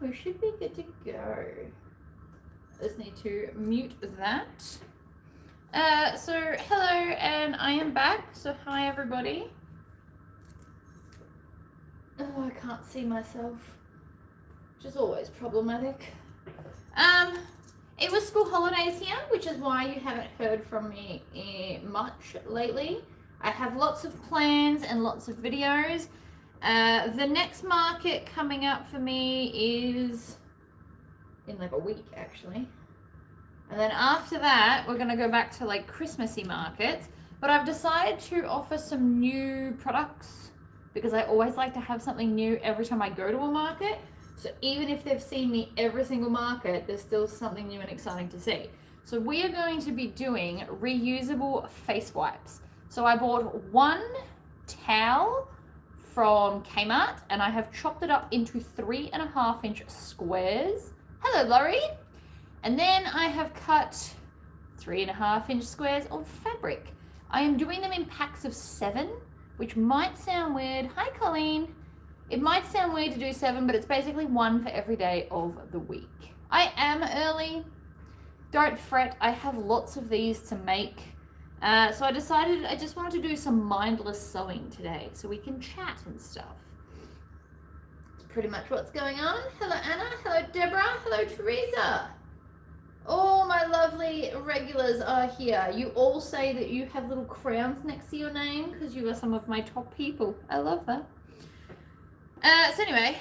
we should be good to go. Just need to mute that. So hello, and I am back. So hi everybody. Oh, I can't see myself, which is always problematic. It was school holidays here, which is why you haven't heard from me much lately. I have lots of plans and lots of videos. The next market coming up for me is in like a week, actually. And then after that, we're going to go back to like Christmassy markets. But I've decided to offer some new products because I always like to have something new every time I go to a market. So even if they've seen me every single market, there's still something new and exciting to see. So we are going to be doing reusable face wipes. So I bought one towel from Kmart and I have chopped it up into 3.5-inch squares. Hello, Laurie. And then I have cut 3.5-inch squares of fabric. I am doing them in packs of 7, which might sound weird. Hi, Colleen. It might sound weird to do 7, but it's basically 1 for every day of the week. I am early. Don't fret. I have lots of these to make. So I decided I just wanted to do some mindless sewing today so we can chat and stuff. That's pretty much what's going on. Hello, Anna. Hello, Deborah. Hello, Teresa. All my lovely regulars are here. You all say that you have little crowns next to your name because you are some of my top people. I love that. So anyway,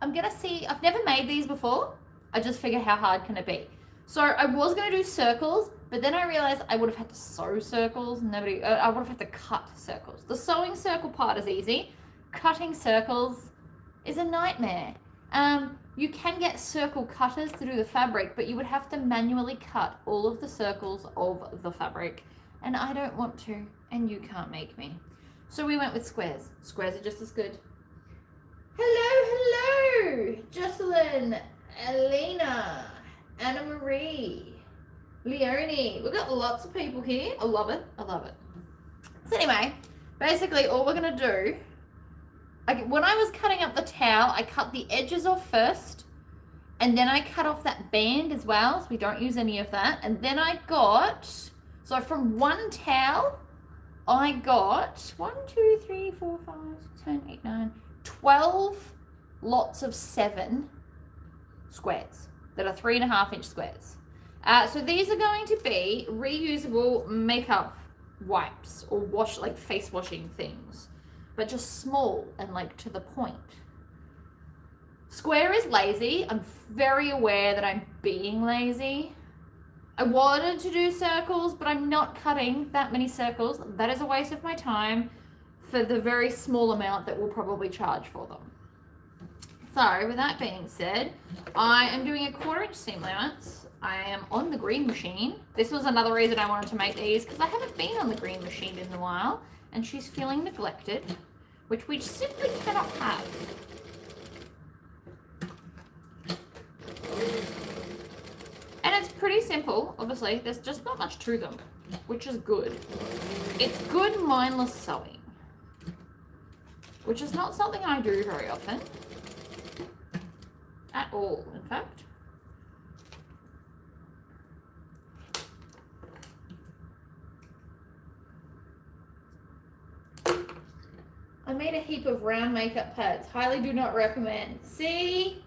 I'm gonna see, I've never made these before. I just figure how hard can it be? So I was gonna do circles, but then I realized I would have had to sew circles. I would have had to cut circles. The sewing circle part is easy. Cutting circles is a nightmare. You can get circle cutters to do the fabric, but you would have to manually cut all of the circles of the fabric. And I don't want to, and you can't make me. So we went with squares. Squares are just as good. Hello, Jocelyn, Elena, Anna Marie, Leonie. We've got lots of people here. I love it. So anyway, basically all we're gonna do, when I was cutting up the towel, I cut the edges off first, and then I cut off that band as well, so we don't use any of that. And then I got, so from one towel, I got 1, 2, 3, 4, 5, 6, 7, 8, 9, 12 lots of 7 squares that are 3.5-inch squares. So these are going to be reusable makeup wipes or face washing things, but just small and like to the point. Square is lazy. I'm very aware that I'm being lazy. I wanted to do circles, but I'm not cutting that many circles. That is a waste of my time for the very small amount that we'll probably charge for them. So with that being said, I am doing a 1/4-inch seam allowance. I am on the green machine. This was another reason I wanted to make these because I haven't been on the green machine in a while and she's feeling neglected, which we simply cannot have. And it's pretty simple, obviously. There's just not much to them, which is good. It's good mindless sewing, which is not something I do very often. At all, in fact. I made a heap of round makeup pads. Highly do not recommend. See?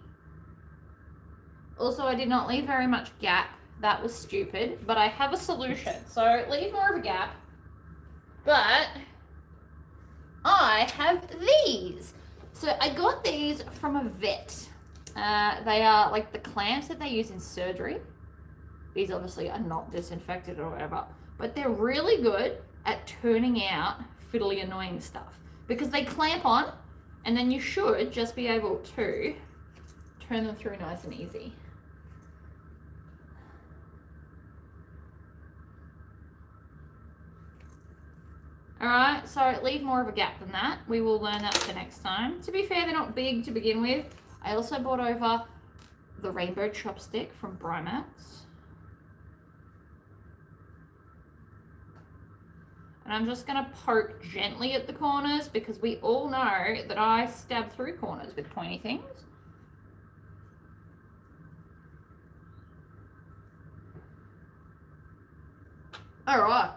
Also, I did not leave very much gap. That was stupid, but I have a solution. So leave more of a gap. But I have these. So I got these from a vet. They are like the clamps that they use in surgery. These obviously are not disinfected or whatever, but they're really good at turning out fiddly annoying stuff because they clamp on and then you should just be able to turn them through nice and easy. Alright, so leave more of a gap than that. We will learn that for next time. To be fair, they're not big to begin with. I also bought over the rainbow chopstick from Brymax. And I'm just going to poke gently at the corners because we all know that I stab through corners with pointy things. All right,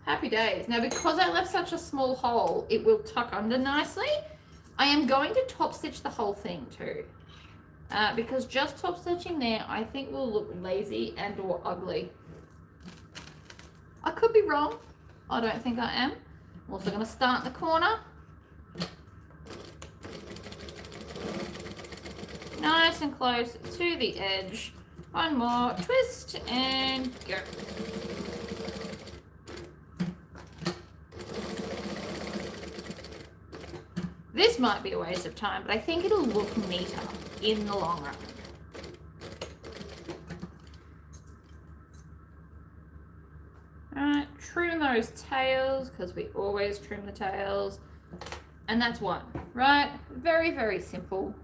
happy days. Now, because I left such a small hole, it will tuck under nicely. I am going to top stitch the whole thing too. Because just top stitching there, I think will look lazy and or ugly. I could be wrong. I don't think I am. I'm also going to start in the corner. Nice and close to the edge. One more twist and go. This might be a waste of time, but I think it'll look neater in the long run. Alright, trim those tails, because we always trim the tails. And that's one, right? Very, very simple.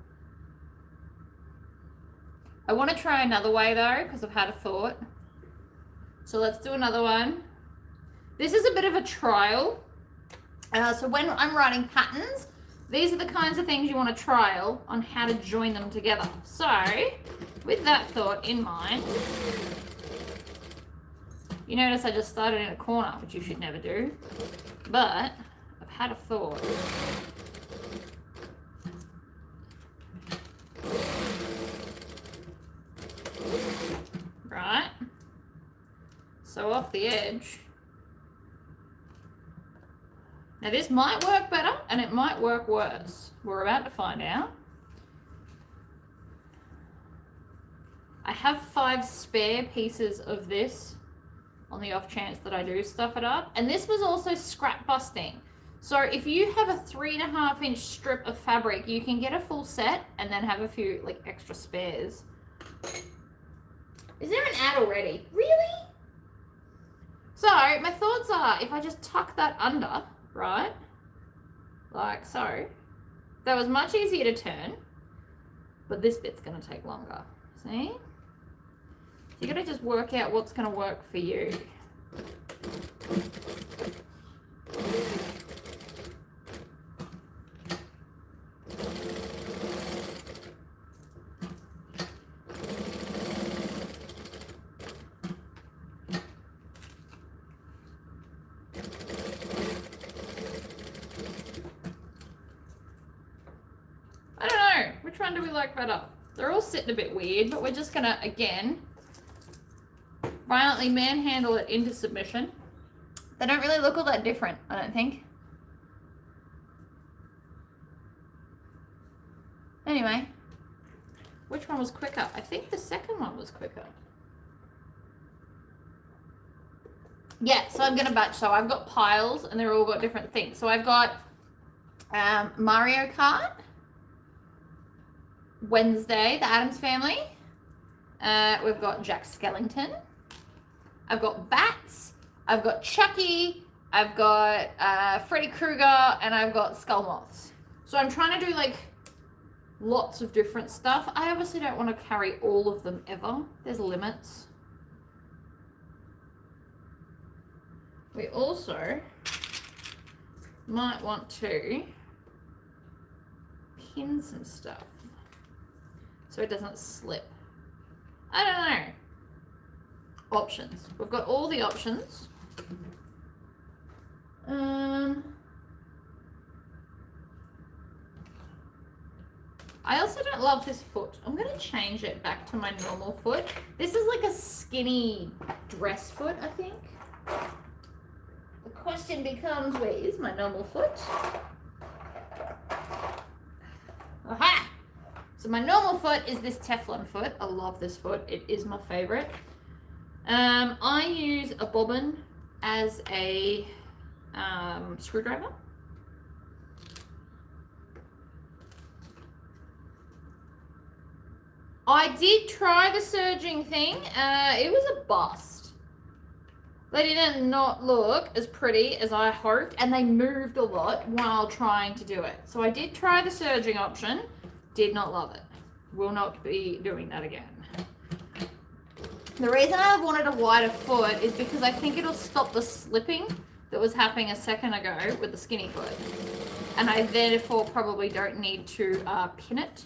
I want to try another way though, because I've had a thought. So let's do another one. This is a bit of a trial. So when I'm writing patterns, these are the kinds of things you want to trial on how to join them together. So, with that thought in mind, you notice I just started in a corner, which you should never do, but I've had a thought. Right? So off the edge. Now this might work better and it might work worse. We're about to find out. I have 5 spare pieces of this on the off chance that I do stuff it up. And this was also scrap busting. So if you have a 3.5 inch strip of fabric, you can get a full set and then have a few like extra spares. Is there an ad already? Really? So my thoughts are, if I just tuck that under, right, like so, that was much easier to turn, but this bit's going to take longer. See? So you got to just work out what's going to work for you. Which one do we like better? They're all sitting a bit weird, but we're just gonna, again, violently manhandle it into submission. They don't really look all that different, I don't think. Anyway, which one was quicker? I think the second one was quicker. Yeah, so I'm gonna batch. So I've got piles and they're all got different things. So I've got Mario Kart, Wednesday, the Addams Family. We've got Jack Skellington. I've got Bats. I've got Chucky. I've got Freddy Krueger, and I've got Skull Moths. So I'm trying to do like lots of different stuff. I obviously don't want to carry all of them ever. There's limits. We also might want to pin some stuff so it doesn't slip. I don't know. Options. We've got all the options. I also don't love this foot. I'm going to change it back to my normal foot. This is like a skinny dress foot, I think. The question becomes, where is my normal foot? Aha! So my normal foot is this Teflon foot. I love this foot. It is my favorite. I use a bobbin as a screwdriver. I did try the serging thing. It was a bust. They did not look as pretty as I hoped, and they moved a lot while trying to do it. So I did try the serging option. Did not love it. Will not be doing that again. The reason I wanted a wider foot is because I think it'll stop the slipping that was happening a second ago with the skinny foot. And I therefore probably don't need to pin it.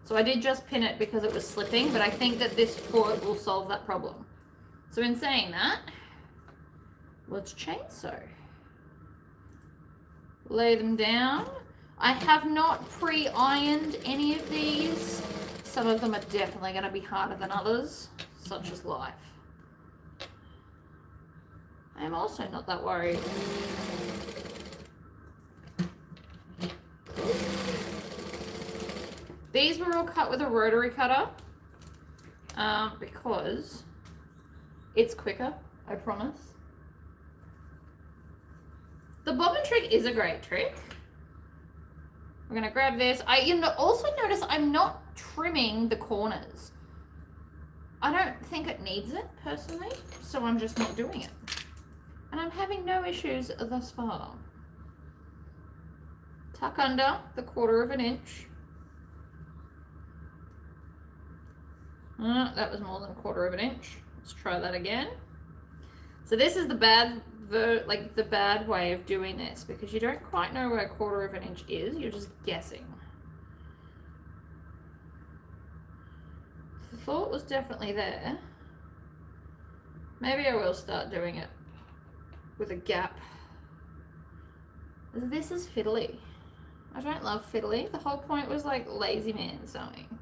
So I did just pin it because it was slipping, but I think that this foot will solve that problem. So in saying that, let's chainsaw. Lay them down. I have not pre-ironed any of these. Some of them are definitely going to be harder than others, such as life. I'm also not that worried. These were all cut with a rotary cutter because it's quicker, I promise. The bobbin trick is a great trick. We're gonna grab this. Also notice I'm not trimming the corners. I don't think it needs it personally, so I'm just not doing it. And I'm having no issues thus far. Tuck under the 1/4 inch. That was more than 1/4 inch. Let's try that again. So this is the bad way of doing this, because you don't quite know where 1/4 inch is. You're just guessing. The thought was definitely there. Maybe I will start doing it with a gap. This is fiddly. I don't love fiddly. The whole point was like lazy man sewing.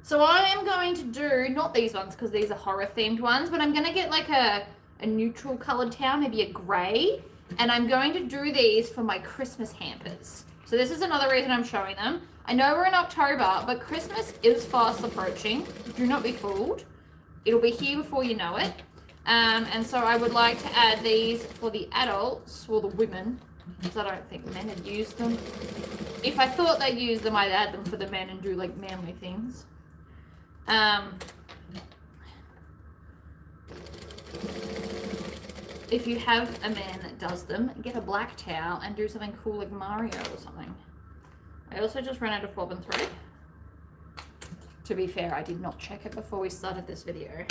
So I am going to do, not these ones because these are horror themed ones, but I'm going to get like a neutral colored towel, maybe a gray, and I'm going to do these for my Christmas hampers. So this is another reason I'm showing them. I know we're in October, but Christmas is fast approaching. Do not be fooled. It'll be here before you know it. And so I would like to add these for the adults, or the women, because I don't think men had used them. If I thought they'd use them, I'd add them for the men and do like manly things. If you have a man that does them, get a black towel and do something cool like Mario or something. I also just ran out of bobbin thread. To be fair, I did not check it before we started this video.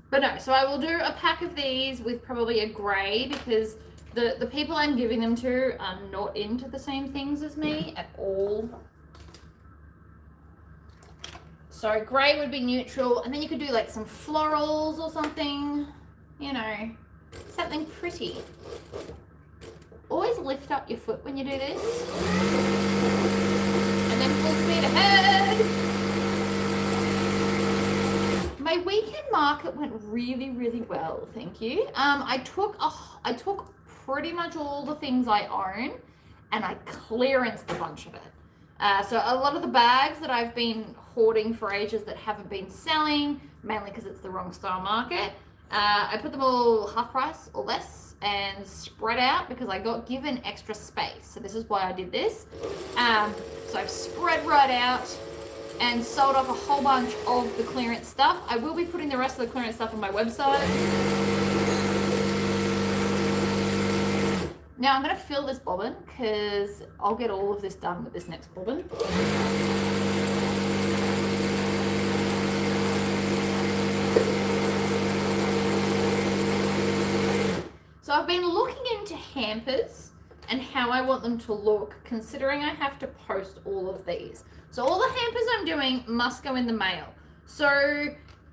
But no, so I will do a pack of these with probably a grey, because the people I'm giving them to are not into the same things as me at all. So grey would be neutral, and then you could do like some florals or something, you know, something pretty. Always lift up your foot when you do this. And then full speed ahead. My weekend market went really, really well, thank you. I took pretty much all the things I own and I clearanced a bunch of it. So a lot of the bags that I've been hoarding for ages that haven't been selling, mainly because it's the wrong style market, I put them all half price or less and spread out because I got given extra space. So this is why I did this. So I've spread right out and sold off a whole bunch of the clearance stuff. I will be putting the rest of the clearance stuff on my website. Now I'm going to fill this bobbin because I'll get all of this done with this next bobbin. So I've been looking into hampers and how I want them to look, considering I have to post all of these. So all the hampers I'm doing must go in the mail. So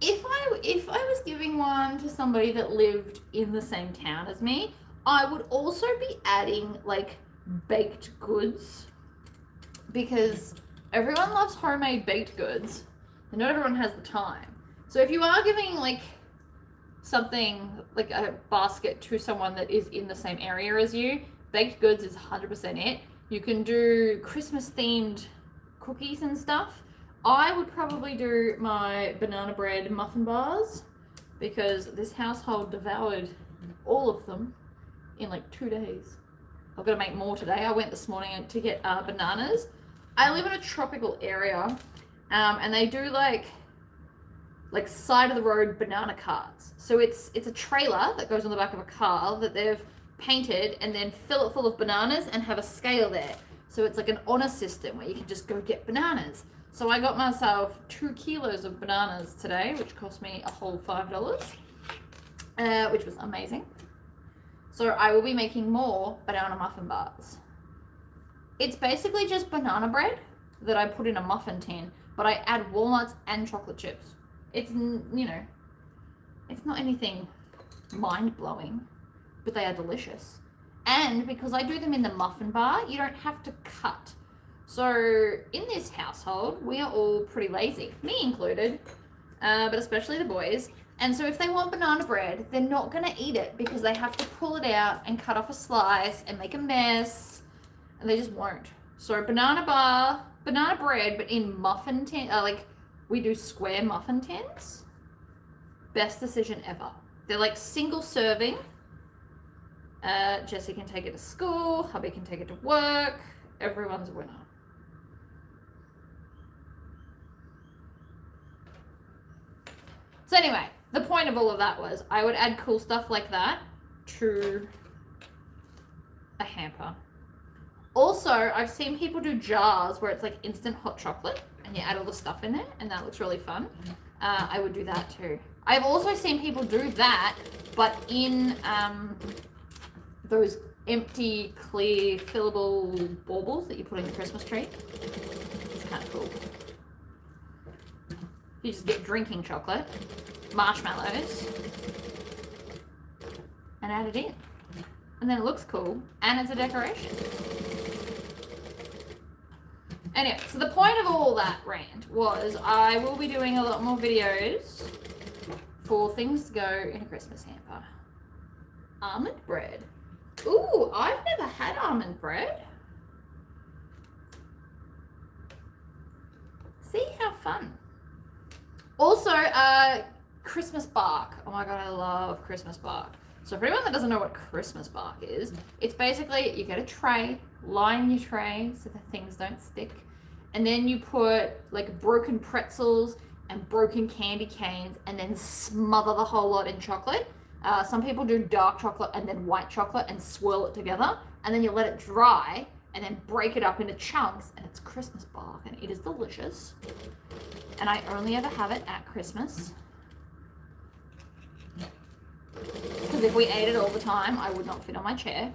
if I was giving one to somebody that lived in the same town as me, I would also be adding like baked goods, because everyone loves homemade baked goods and not everyone has the time. So if you are giving like something like a basket to someone that is in the same area as you, baked goods is 100% it. You can do Christmas themed cookies and stuff. I would probably do my banana bread muffin bars, because this household devoured all of them in like 2 days. I've got to make more today. I went this morning to get bananas. I live in a tropical area, and they do like side of the road banana carts. So it's a trailer that goes on the back of a car that they've painted and then fill it full of bananas and have a scale there. So it's like an honor system where you can just go get bananas. So I got myself 2 kilos of bananas today, which cost me a whole $5, which was amazing. So I will be making more banana muffin bars. It's basically just banana bread that I put in a muffin tin, but I add walnuts and chocolate chips. It's, you know, it's not anything mind-blowing, but they are delicious. And because I do them in the muffin bar, you don't have to cut. So in this household, we are all pretty lazy, me included, but especially the boys. And so if they want banana bread, they're not going to eat it because they have to pull it out and cut off a slice and make a mess, and they just won't. So banana bread, but in muffin tin, like we do square muffin tins. Best decision ever. They're like single serving. Jessie can take it to school, hubby can take it to work. Everyone's a winner. So anyway, the point of all of that was I would add cool stuff like that to a hamper. Also, I've seen people do jars where it's like instant hot chocolate and you add all the stuff in there, and that looks really fun. I would do that too. I've also seen people do that, but in those empty, clear, fillable baubles that you put in the Christmas tree. It's kind of cool. You just get drinking chocolate, marshmallows, and add it in. And then it looks cool, and it's a decoration. Anyway, so the point of all that rant was I will be doing a lot more videos for things to go in a Christmas hamper. Almond bread. Ooh, I've never had almond bread. See, how fun. Also, Christmas bark. Oh my god, I love Christmas bark. So for anyone that doesn't know what Christmas bark is, it's basically you get a tray, line your tray so that things don't stick, and then you put like broken pretzels and broken candy canes and then smother the whole lot in chocolate. Some people do dark chocolate and then white chocolate and swirl it together, and then you let it dry and then break it up into chunks, and it's Christmas bark, and it is delicious. And I only ever have it at Christmas. Because if we ate it all the time, I would not fit on my chair.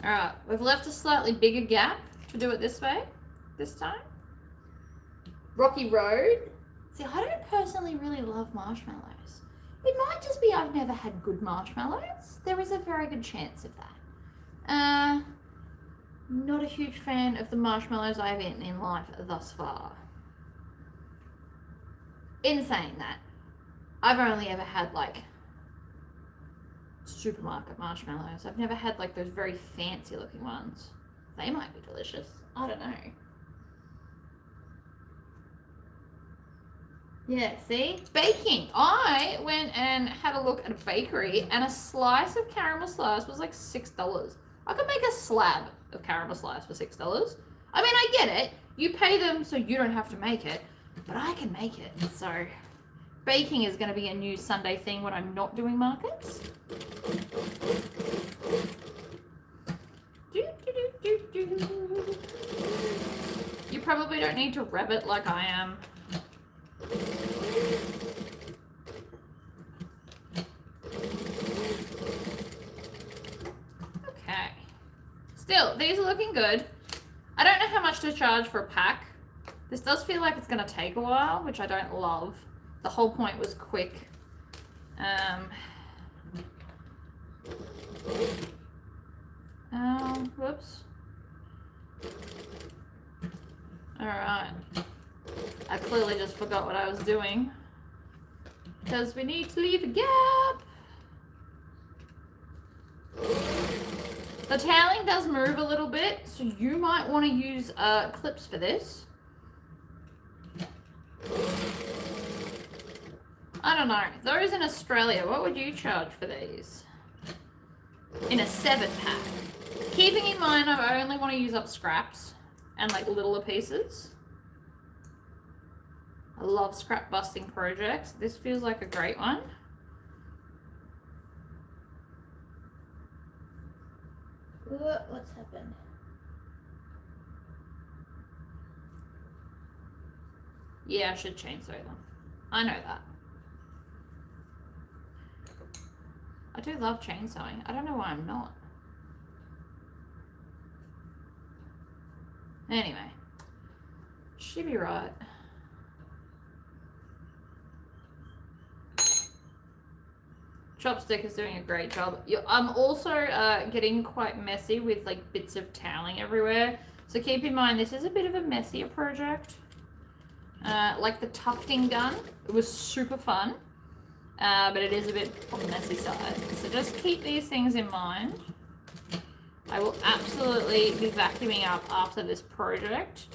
Alright, we've left a slightly bigger gap to do it this way, this time. Rocky Road. See, I don't personally really love marshmallows. It might just be I've never had good marshmallows. There is a very good chance of that. Not a huge fan of the marshmallows I've eaten in life thus far. In saying that, I've only ever had like supermarket marshmallows. I've never had like those very fancy looking ones. They might be delicious. I don't know. Yeah, see? Baking. I went and had a look at a bakery, and a slice of caramel slice was like $6. I could make a slab of caramel slice for $6. I mean, I get it. You pay them so you don't have to make it, but I can make it. So baking is going to be a new Sunday thing when I'm not doing markets. You probably don't need to rev it like I am. Okay. Still, these are looking good. I don't know how much to charge for a pack. This does feel like it's going to take a while, which I don't love. The whole point was quick. Whoops. Alright. I clearly just forgot what I was doing. Because we need to leave a gap. The toweling does move a little bit, so you might want to use clips for this. I don't know. Those in Australia, what would you charge for these? In a 7-pack. Keeping in mind I only want to use up scraps and like littler pieces. I love scrap busting projects. This feels like a great one. What's happened? Yeah, I should chainsaw them. I know that. I do love chainsawing. I don't know why I'm not. Anyway, should be right. Chopstick is doing a great job. I'm also getting quite messy with like bits of toweling everywhere. So keep in mind, this is a bit of a messier project. Like the tufting gun, it was super fun, but it is a bit on the messy side. So just keep these things in mind. I will absolutely be vacuuming up after this project.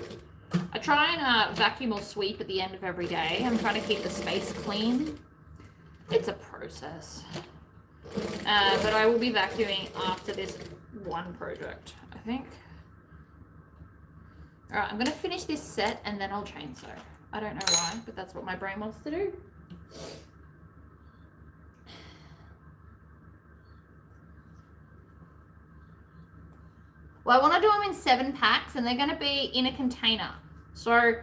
I try and vacuum or sweep at the end of every day. I'm trying to keep the space clean. It's a process. But I will be vacuuming after this one project, I think. Alright, I'm going to finish this set and then I'll chainsaw. I don't know why, but that's what my brain wants to do. Well, I want to do them in 7 packs and they're going to be in a container. So,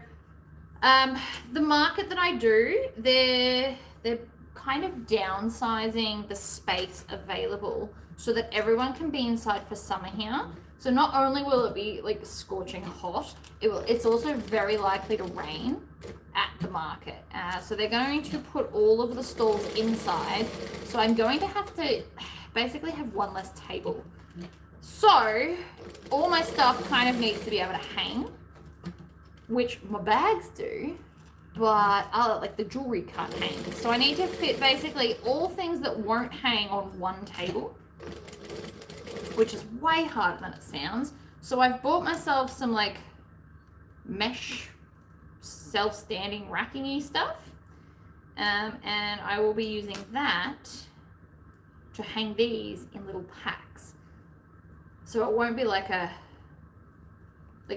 the market that I do, they're kind of downsizing the space available so that everyone can be inside for summer here. So not only will it be like scorching hot, it's also very likely to rain at the market. So they're going to put all of the stalls inside. So I'm going to have to basically have one less table. So all my stuff kind of needs to be able to hang, which my bags do, but like the jewelry can't hang. So I need to fit basically all things that won't hang on one table, which is way harder than it sounds. So I've bought myself some like mesh self-standing racking-y stuff, and I will be using that to hang these in little packs. So it won't be like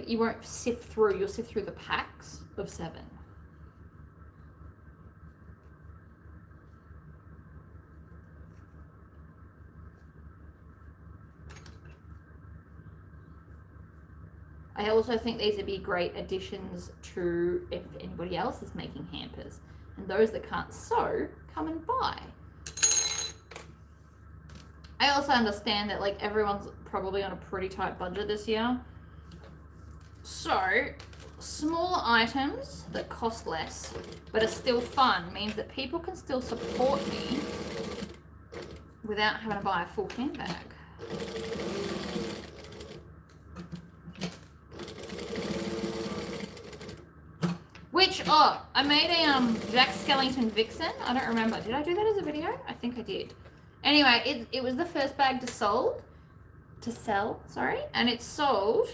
you won't sift through, you'll sift through the packs of 7. I also think these would be great additions to if anybody else is making hampers. And those that can't sew, come and buy. I also understand that like everyone's probably on a pretty tight budget this year. So smaller items that cost less but are still fun means that people can still support me without having to buy a full handbag. Which, oh, I made a Jack Skellington Vixen. I don't remember. Did I do that as a video? I think I did. Anyway, it was the first bag to sell, and it sold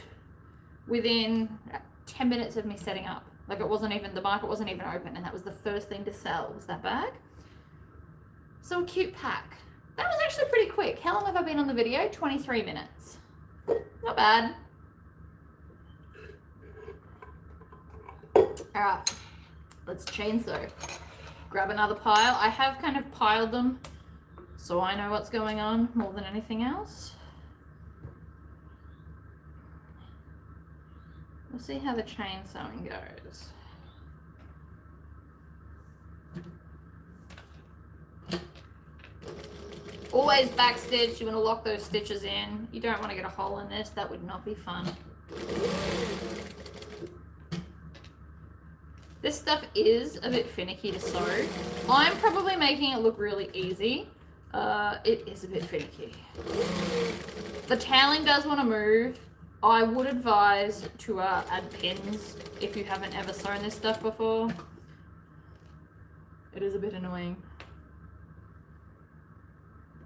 within 10 minutes of me setting up. Like it wasn't even, the market wasn't even open, and that was the first thing to sell, was that bag. So a cute pack. That was actually pretty quick. How long have I been on the video? 23 minutes. Not bad. Alright, let's chainsaw. Grab another pile. I have kind of piled them so I know what's going on more than anything else. We'll see how the chainsawing goes. Always backstitch. You want to lock those stitches in. You don't want to get a hole in this. That would not be fun. This stuff is a bit finicky to sew. I'm probably making it look really easy. It is a bit finicky. The toweling does want to move. I would advise to add pins if you haven't ever sewn this stuff before. It is a bit annoying.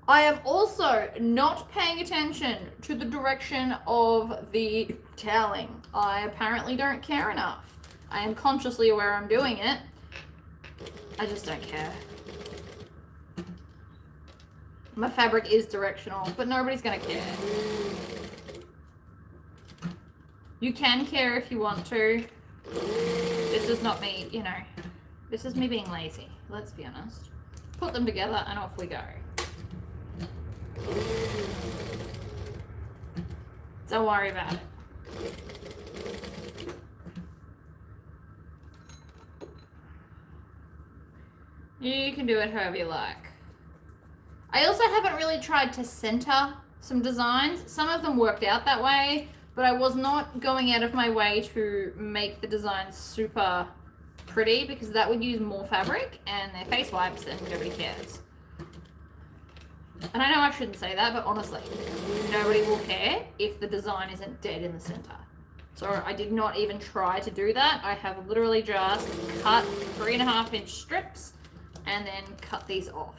I am also not paying attention to the direction of the toweling. I apparently don't care enough. I am consciously aware I'm doing it. I just don't care. My fabric is directional, but nobody's gonna care. You can care if you want to. This is not me, you know. This is me being lazy, let's be honest. Put them together and off we go. Don't worry about it. You can do it however you like. I also haven't really tried to center some designs. Some of them worked out that way, but I was not going out of my way to make the designs super pretty because that would use more fabric and they're face wipes and nobody cares. And I know I shouldn't say that, but honestly, nobody will care if the design isn't dead in the center. So I did not even try to do that. I have literally just cut 3.5-inch strips and then cut these off.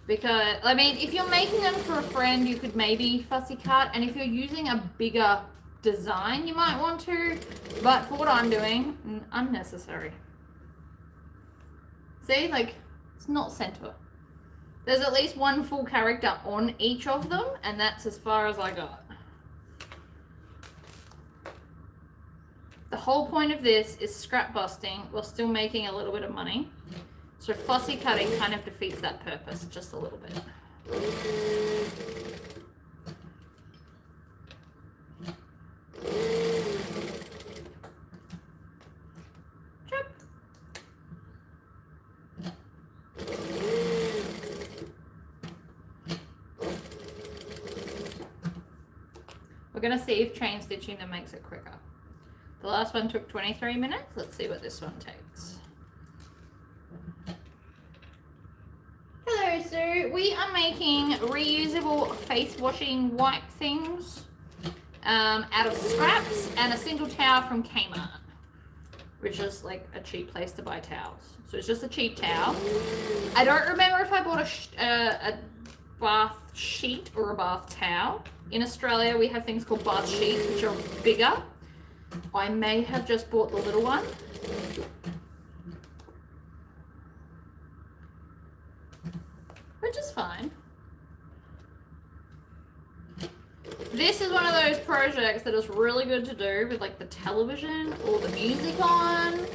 Because, I mean, if you're making them for a friend, you could maybe fussy cut. And if you're using a bigger design, you might want to. But for what I'm doing, unnecessary. See, like, it's not center. There's at least one full character on each of them, and that's as far as I got. The whole point of this is scrap busting while still making a little bit of money. So fussy cutting kind of defeats that purpose just a little bit. Chop. We're going to see if chain stitching them makes it quicker. The last one took 23 minutes. Let's see what this one takes. Hello, so we are making reusable face washing wipe things out of scraps and a single towel from Kmart, which is like a cheap place to buy towels. So it's just a cheap towel. I don't remember if I bought a bath sheet or a bath towel. In Australia, we have things called bath sheets, which are bigger. I may have just bought the little one. Which is fine. This is one of those projects that is really good to do with like the television or the music on.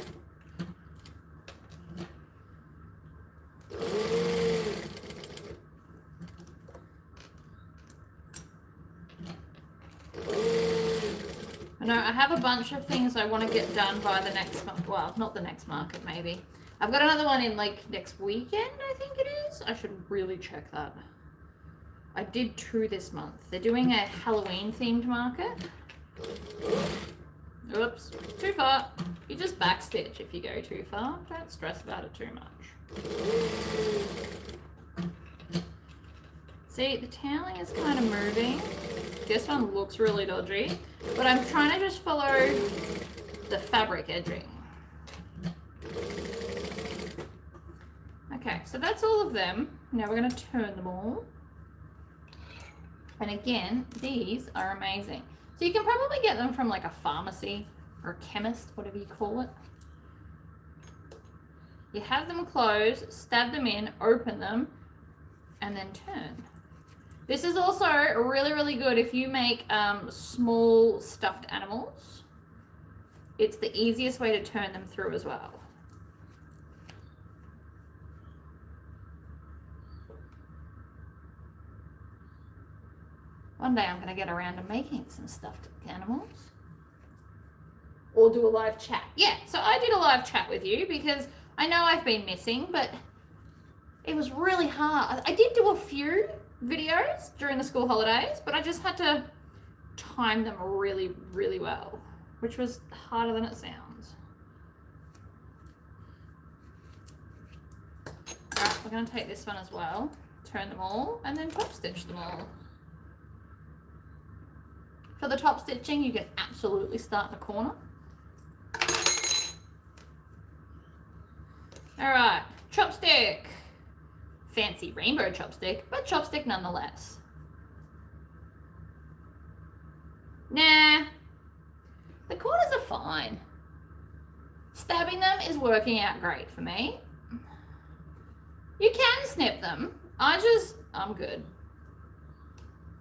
I know I have a bunch of things I want to get done by the next month. Well, not the next market, maybe. I've got another one in like next weekend, I think it is. I should really check that. I did 2 this month. They're doing a Halloween themed market. Oops, too far. You just backstitch if you go too far. Don't stress about it too much. See, the toweling is kind of moving. This one looks really dodgy, but I'm trying to just follow the fabric edging. Okay, so that's all of them. Now we're going to turn them all. And again, these are amazing. So you can probably get them from like a pharmacy or a chemist, whatever you call it. You have them closed, stab them in, open them, and then turn. This is also really, really good if you make small stuffed animals. It's the easiest way to turn them through as well. One day I'm going to get around to making some stuffed animals. Or do a live chat. Yeah, so I did a live chat with you because I know I've been missing, but it was really hard. I did do a few videos during the school holidays, but I just had to time them really, really well, which was harder than it sounds. All right, we're going to take this one as well, turn them all, and then top stitch them all. For the top stitching, you can absolutely start in the corner. All right, chopstick. Fancy rainbow chopstick, but chopstick nonetheless. Nah, the corners are fine. Stabbing them is working out great for me. You can snip them. I'm good.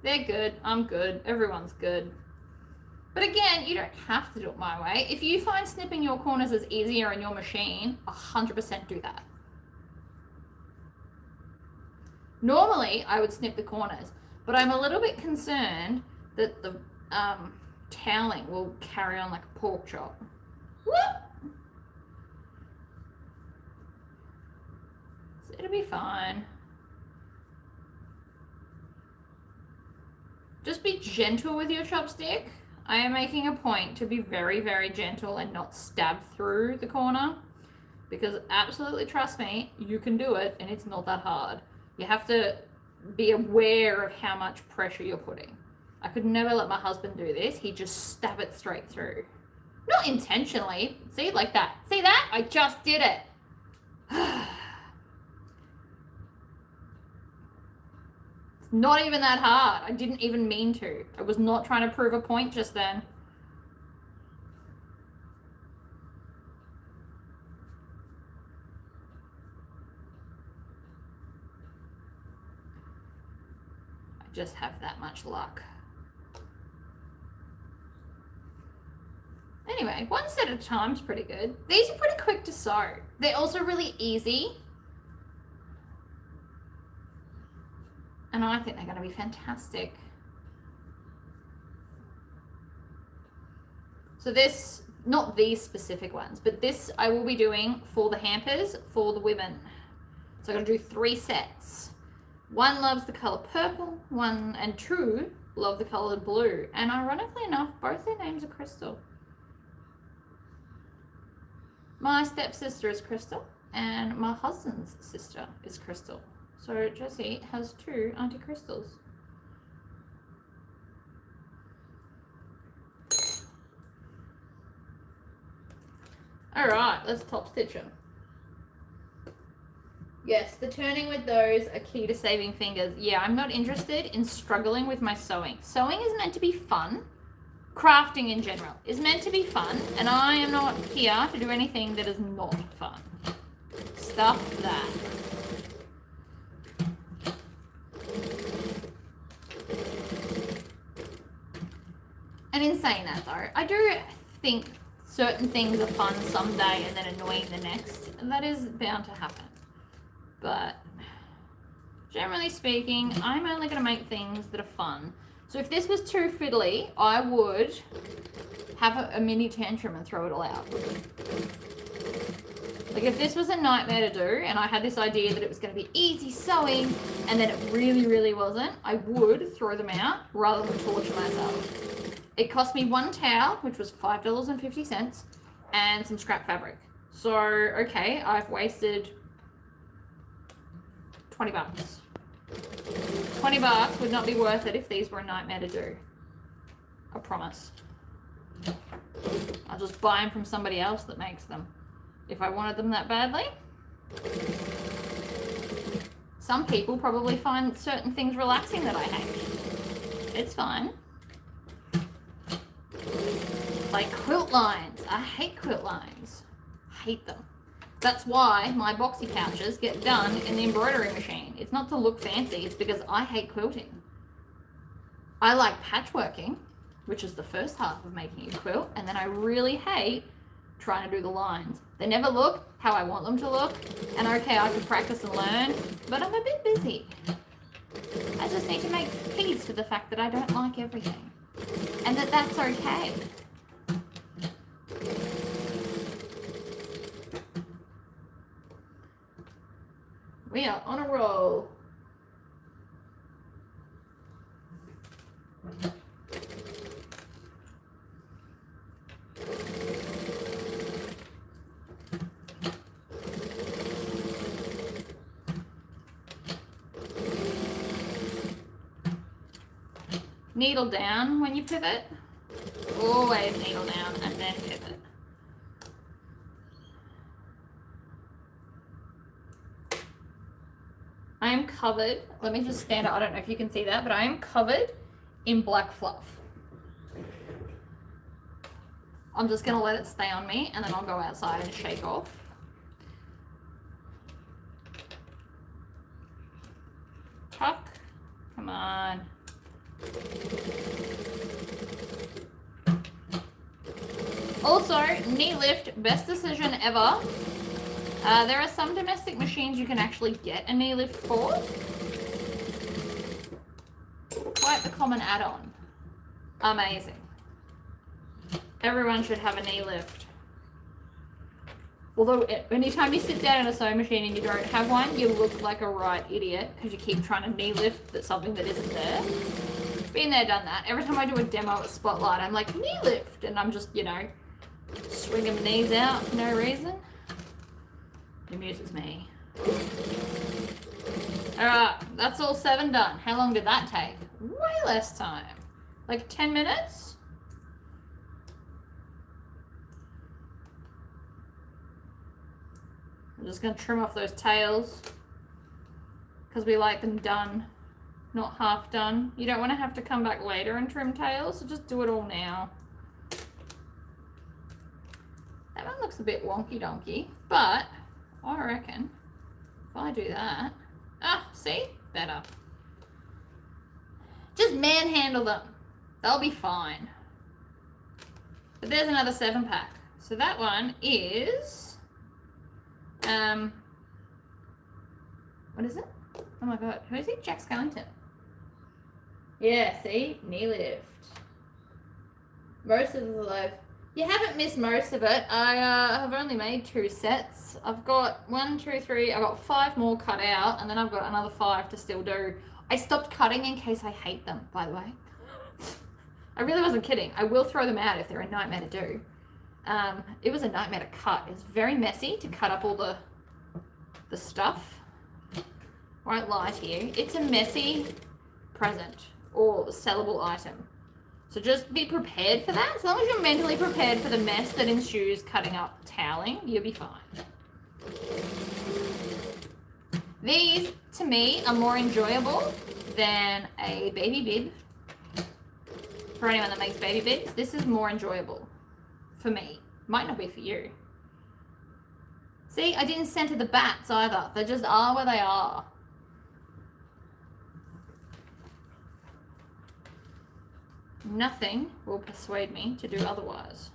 They're good, I'm good, everyone's good. But again, you don't have to do it my way. If you find snipping your corners is easier in your machine, 100% do that. Normally, I would snip the corners, but I'm a little bit concerned that the toweling will carry on like a pork chop. Whoop! So It'll be fine. Just be gentle with your chopstick. I am making a point to be very, very gentle and not stab through the corner, because absolutely trust me, you can do it and it's not that hard. You have to be aware of how much pressure you're putting. I could never let my husband do this. He'd just stab it straight through. Not intentionally. See, like that. See that? I just did it. It's not even that hard. I didn't even mean to. I was not trying to prove a point just then. I just have that much luck. Anyway, one set at a time is pretty good. These are pretty quick to sew. They're also really easy. And I think they're going to be fantastic. So this, not these specific ones, but this I will be doing for the hampers for the women. So I'm going to do 3 sets. One loves the color purple, one and two love the color blue. And ironically enough, both their names are Crystal. My stepsister is Crystal, and my husband's sister is Crystal. So Jessie has 2 Auntie Crystals. All right, let's top stitch them. Yes, the turning with those are key to saving fingers. Yeah, I'm not interested in struggling with my sewing. Sewing is meant to be fun. Crafting in general is meant to be fun, and I am not here to do anything that is not fun. Stuff that. And in saying that though, I do think certain things are fun someday and then annoying the next, and that is bound to happen. But generally speaking, I'm only going to make things that are fun. So if this was too fiddly, I would have a mini tantrum and throw it all out. Like if this was a nightmare to do and I had this idea that it was going to be easy sewing and then it really, really wasn't, I would throw them out rather than torture myself. It cost me 1 towel, which was $5.50, and some scrap fabric. So, okay, I've wasted 20 bucks. 20 bucks would not be worth it if these were a nightmare to do. I promise. I'll just buy them from somebody else that makes them if I wanted them that badly. Some people probably find certain things relaxing that I hate. It's fine. Like quilt lines. I hate quilt lines. Hate them. That's why my boxy pouches get done in the embroidery machine. It's not to look fancy, it's because I hate quilting. I like patchworking, which is the first half of making a quilt, and then I really hate trying to do the lines. They never look how I want them to look, and okay, I can practice and learn, but I'm a bit busy. I just need to make peace with the fact that I don't like everything, and that that's okay. We are on a roll. Needle down when you pivot. Always needle down and then pivot. I am covered, let me just stand up, I don't know if you can see that, but I am covered in black fluff. I'm just gonna let it stay on me and then I'll go outside and shake off. Tuck, come on. Also, knee lift, best decision ever. There are some domestic machines you can actually get a knee lift for. Quite the common add-on. Amazing. Everyone should have a knee lift. Although anytime you sit down in a sewing machine and you don't have one, you look like a right idiot because you keep trying to knee lift something that isn't there. Been there, done that. Every time I do a demo at Spotlight, I'm like, knee lift, and I'm just, you know, swinging my knees out for no reason. It amuses me. Alright, that's all 7 done. How long did that take? Way less time. Like 10 minutes? I'm just going to trim off those tails because we like them done, not half done. You don't want to have to come back later and trim tails, so just do it all now. That one looks a bit wonky donkey, but I reckon if I do that, see? Better. Just manhandle them. They'll be fine. But there's another 7-pack. So that one is what is it? Oh my god, who is he? Jack Skellington. Yeah, see? Knee lift. Most of the life. You haven't missed most of it. I have only made 2 sets. I've got 1, 2, 3. I've got 5 more cut out, and then I've got another 5 to still do. I stopped cutting in case I hate them, by the way. I really wasn't kidding. I will throw them out if they're a nightmare to do. It was a nightmare to cut. It was very messy to cut up all the stuff. Won't lie to you. It's a messy present or sellable item. So just be prepared for that. As long as you're mentally prepared for the mess that ensues cutting up toweling, you'll be fine. These, to me, are more enjoyable than a baby bib. For anyone that makes baby bibs, this is more enjoyable for me. Might not be for you. See, I didn't center the bats either. They just are where they are. Nothing will persuade me to do otherwise.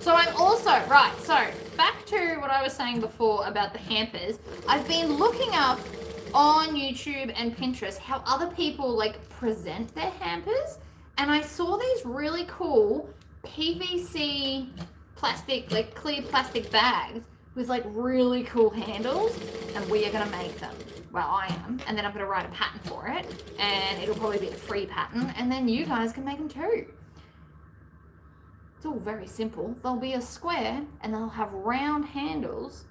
So I'm also, right, so back to what I was saying before about the hampers. I've been looking up on YouTube and Pinterest how other people like present their hampers, and I saw these really cool PVC plastic, like clear plastic bags with like really cool handles, and we are going to make them. Well, I am, and then I'm going to write a pattern for it, and it'll probably be a free pattern, and then you guys can make them too. It's all very simple. They'll be a square, and they'll have round handles,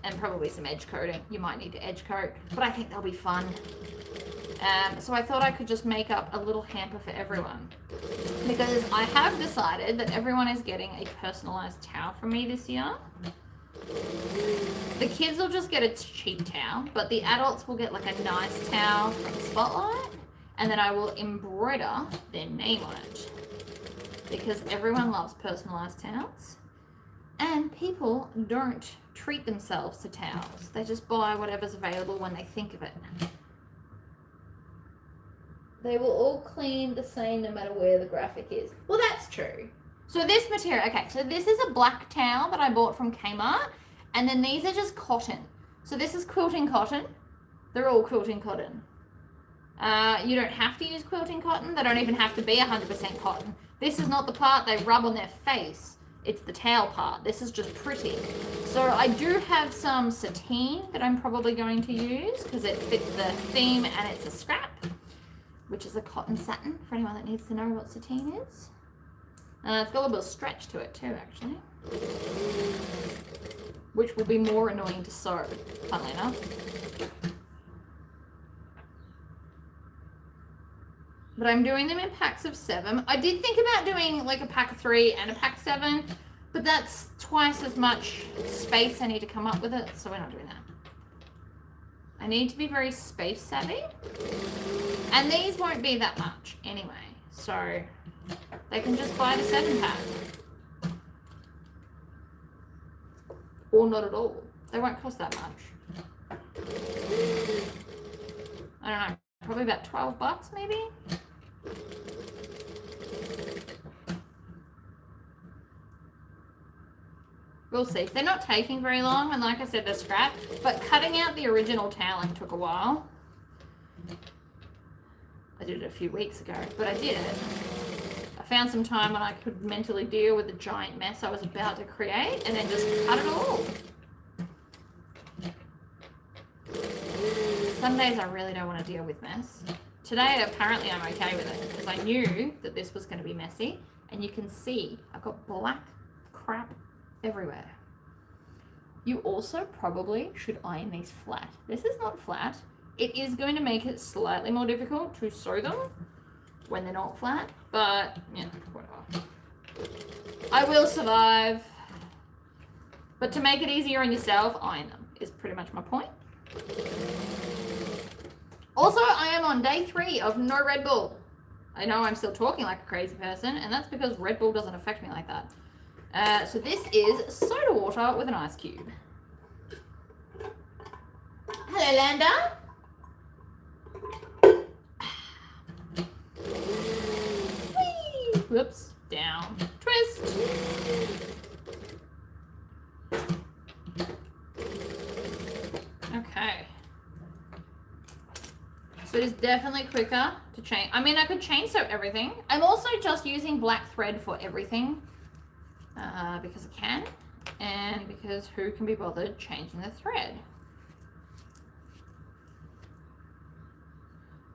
and probably some edge coating. You might need to edge coat, but I think they'll be fun. So I thought I could just make up a little hamper for everyone, because I have decided that everyone is getting a personalized towel from me this year. The kids will just get a cheap towel, but the adults will get like a nice towel from Spotlight, and then I will embroider their name on it, because everyone loves personalized towels, and people don't treat themselves to towels. They just buy whatever's available when they think of it. They will all clean the same no matter where the graphic is. Well, that's true. So this material, okay, so this is a black towel that I bought from Kmart, and then these are just cotton. So this is quilting cotton. They're all quilting cotton. You don't have to use quilting cotton. They don't even have to be 100% cotton. This is not the part they rub on their face. It's the towel part. This is just pretty. So I do have some sateen that I'm probably going to use because it fits the theme, and it's a scrap, which is a cotton satin for anyone that needs to know what sateen is. It's got a little bit of stretch to it too, actually, which will be more annoying to sew, funnily enough. But I'm doing them in packs of 7. I did think about doing like a pack of 3 and a pack of 7, but that's twice as much space I need to come up with it, so we're not doing that. I need to be very space savvy, and these won't be that much anyway, so they can just buy the 7-pack. Or not at all. They won't cost that much. I don't know, probably about $12 maybe? We'll see. They're not taking very long, and like I said, they're scrap, but cutting out the original toweling took a while. I did it a few weeks ago, but I did it. I found some time when I could mentally deal with the giant mess I was about to create and then just cut it all. Some days I really don't want to deal with mess. Today, apparently I'm okay with it because I knew that this was going to be messy, and you can see I've got black crap everywhere. You also probably should iron these flat. This is not flat. It is going to make it slightly more difficult to sew them when they're not flat, but yeah, whatever. I will survive. But to make it easier on yourself, iron them is pretty much my point. Also, I am on day 3 of no Red Bull. I know I'm still talking like a crazy person, and that's because Red Bull doesn't affect me like that. So this is soda water with an ice cube. Hello, Landa. Whee! Whoops, down, twist. Okay. So it is definitely quicker to chain. I mean, I could chain sew everything. I'm also just using black thread for everything because I can, and because who can be bothered changing the thread?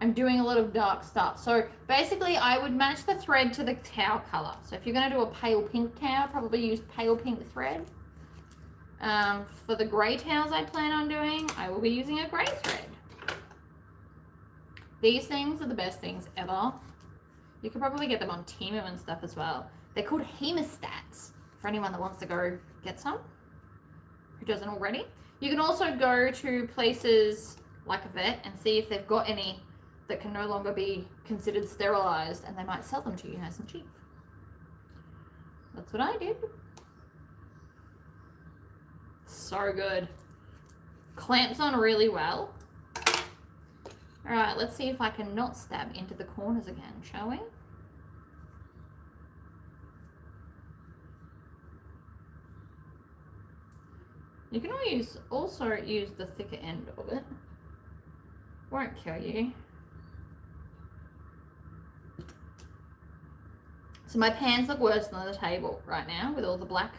I'm doing a lot of dark stuff. So basically I would match the thread to the towel color. So if you're going to do a pale pink towel, probably use pale pink thread. For the grey towels I plan on doing, I will be using a grey thread. These things are the best things ever. You could probably get them on Temu and stuff as well. They're called hemostats for anyone that wants to go get some, who doesn't already. You can also go to places like a vet and see if they've got any that can no longer be considered sterilized, and they might sell them to you nice and cheap. That's what I did. So good. Clamps on really well. All right, let's see if I can not stab into the corners again, shall we? You can also use the thicker end of it. Won't kill you. So my pans look worse than the table right now with all the black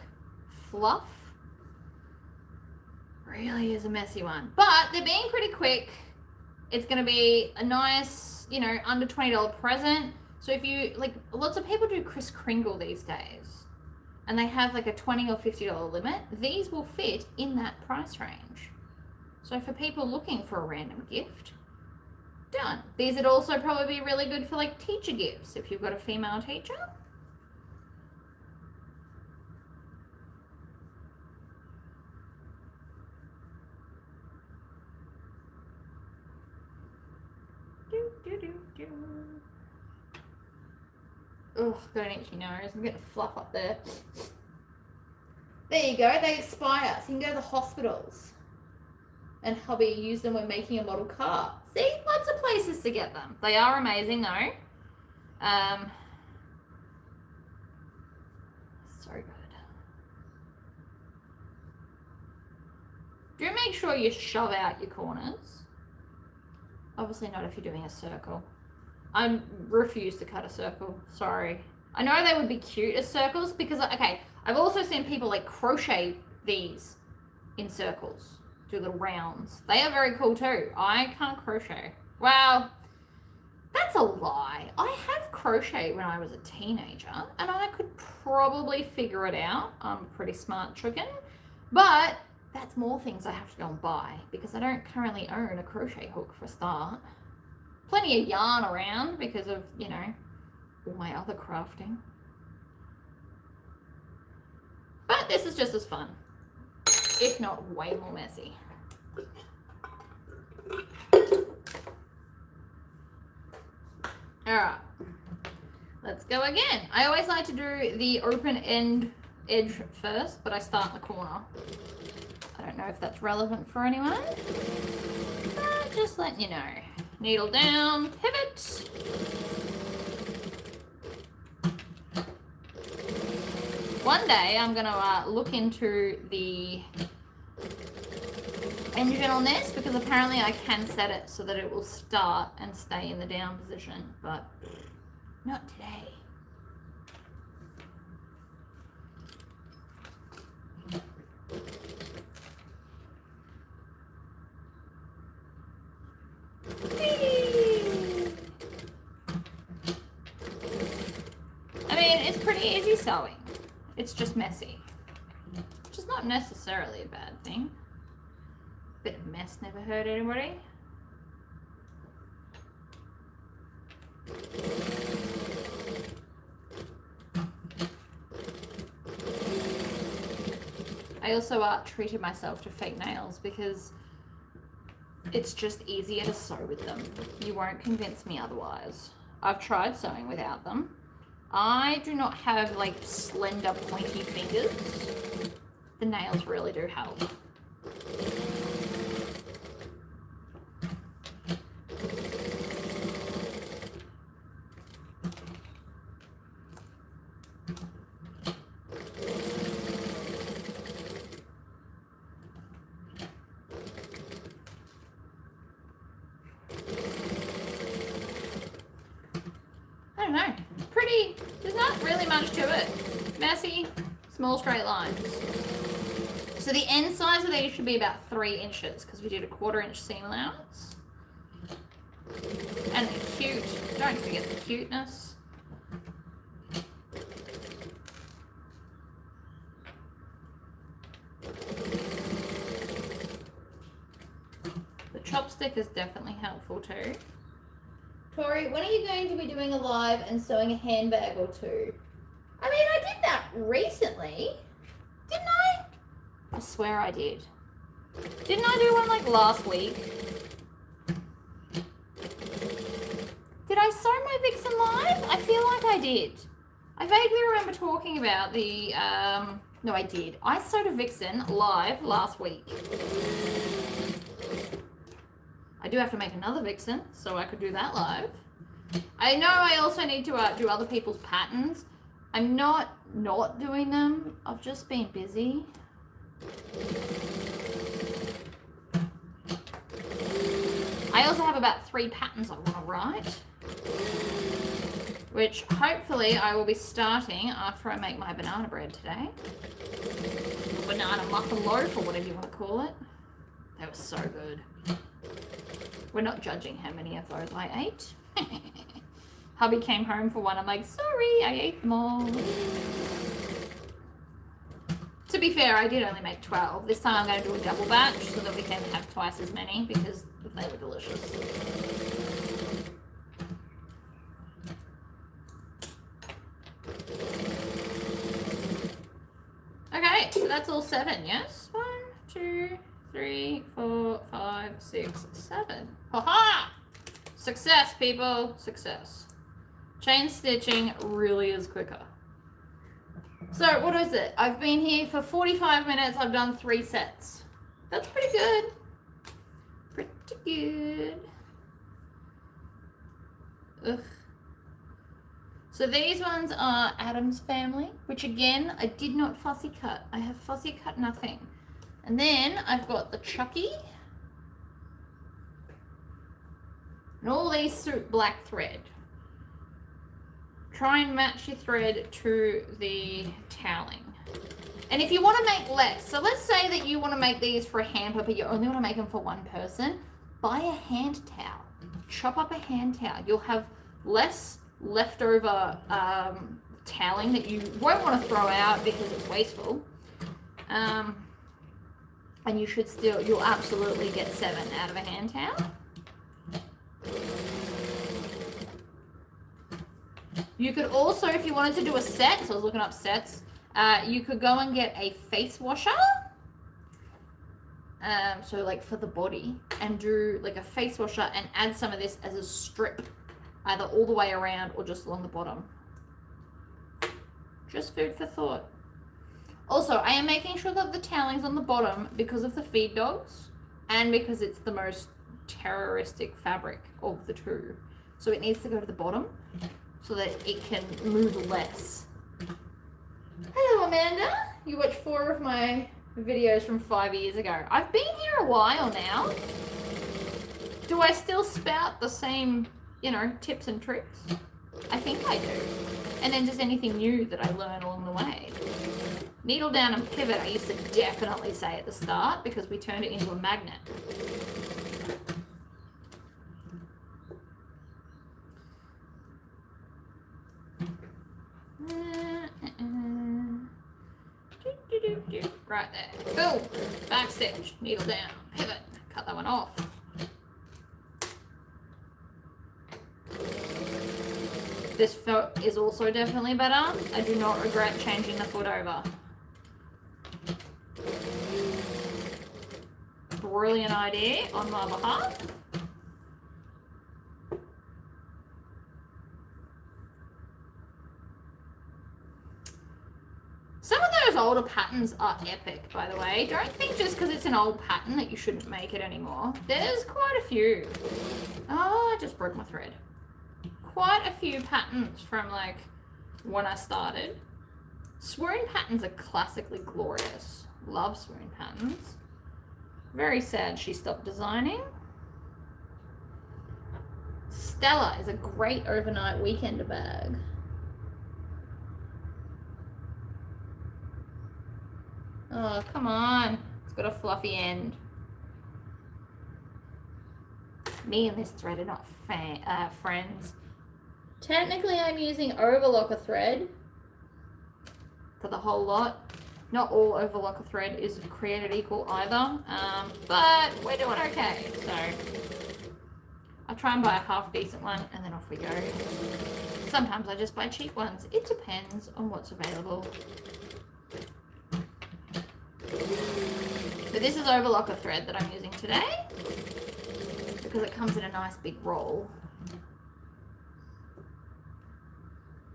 fluff. Really is a messy one. But they're being pretty quick. It's going to be a nice, you know, under $20 present. So if you, like, lots of people do Kris Kringle these days. And they have like a $20 or $50 limit. These will fit in that price range. So for people looking for a random gift, done. These would also probably be really good for like teacher gifts if you've got a female teacher. Ugh, got an itchy nose. I'm getting fluff up there. There you go. They expire. So you can go to the hospitals. And hubby used them when making a model car. See? Lots of places to get them. They are amazing though. So good. Do make sure you shove out your corners. Obviously not if you're doing a circle. I refuse to cut a circle. Sorry. I know they would be cute as circles because, okay, I've also seen people like crochet these in circles. Do little rounds. They are very cool too. I can't crochet. Well, that's a lie. I have crocheted when I was a teenager and I could probably figure it out. I'm a pretty smart chicken. But that's more things I have to go and buy because I don't currently own a crochet hook for a start. Plenty of yarn around because of, you know, all my other crafting. But this is just as fun, if not way more messy. All right, let's go again. I always like to do the open end edge first, but I start in the corner. I don't know if that's relevant for anyone, but just letting you know. Needle down, pivot. One day I'm gonna look into the engine on this because apparently I can set it so that it will start and stay in the down position, but not today. easy sewing. It's just messy. Which is not necessarily a bad thing. Bit of mess never hurt anybody. I also treated myself to fake nails because it's just easier to sew with them. You won't convince me otherwise. I've tried sewing without them. I do not have like slender pointy fingers. The nails really do help. I don't know. It's pretty, there's not really much to it. Messy, small straight lines. So the end size of these should be about 3 inches because we did a 1/4 inch seam allowance. And the cute, don't forget the cuteness. The chopstick is definitely helpful too. Tori, when are you going to be doing a live and sewing a handbag or 2? I mean, I did that recently, didn't I? I swear I did. Didn't I do one like last week? Did I sew my Vixen live? I feel like I did. I vaguely remember talking about the, no I did. I sewed a Vixen live last week. I do have to make another Vixen, so I could do that live. I know I also need to do other people's patterns. I'm not doing them. I've just been busy. I also have about 3 patterns I want to write, which hopefully I will be starting after I make my banana bread today. Banana muffin loaf or whatever you want to call it. They were so good. We're not judging how many of those I ate. Hubby came home for one. I'm like, sorry, I ate them all. To be fair, I did only make 12. This time I'm going to do a double batch so that we can have twice as many because they were delicious. Okay, so that's all 7, yes? 1, 2, 3, 4, 5, 6, 7. Ha-ha! Success, people. Success. Chain stitching really is quicker. So, what is it? I've been here for 45 minutes. I've done 3 sets. That's pretty good. Pretty good. Ugh. So these ones are Adam's Family, which again, I did not fussy cut. I have fussy cut nothing. And then I've got the Chucky. And all these suit black thread. Try and match your thread to the toweling. And if you want to make less, so let's say that you want to make these for a hamper, but you only want to make them for 1 person, buy a hand towel. Chop up a hand towel. You'll have less leftover toweling that you won't want to throw out because it's wasteful. And you should still, you'll absolutely get 7 out of a hand towel. You could also, if you wanted to do a set, so I was looking up sets, you could go and get a face washer, so like for the body, and do like a face washer and add some of this as a strip, either all the way around or just along the bottom. Just food for thought. Also, I am making sure that the toweling's on the bottom because of the feed dogs and because it's the most terroristic fabric of the 2. So it needs to go to the bottom so that it can move less. Hello, Amanda. You watched 4 of my videos from 5 years ago. I've been here a while now. Do I still spout the same, you know, tips and tricks? I think I do. And then just anything new that I learn along the way. Needle down and pivot, I used to definitely say at the start because we turned it into a magnet. right there. Boom, back stitch, needle down, pivot, cut that one off. This foot is also definitely better. I do not regret changing the foot over. Brilliant idea on my behalf. Some of those older patterns are epic, by the way. Don't think just because it's an old pattern that you shouldn't make it anymore. There's quite a few. Oh, I just broke my thread. Quite a few patterns from like when I started. Swoon patterns are classically glorious. Love swoon patterns. Very sad she stopped designing. Stella is a great overnight weekender bag. Oh, come on. It's got a fluffy end. Me and this thread are not friends. Technically, I'm using overlocker thread for the whole lot. Not all overlocker thread is created equal either, but we're doing okay. So I'll try and buy a half decent one and then off we go. Sometimes I just buy cheap ones. It depends on what's available. But this is overlocker thread that I'm using today because it comes in a nice big roll.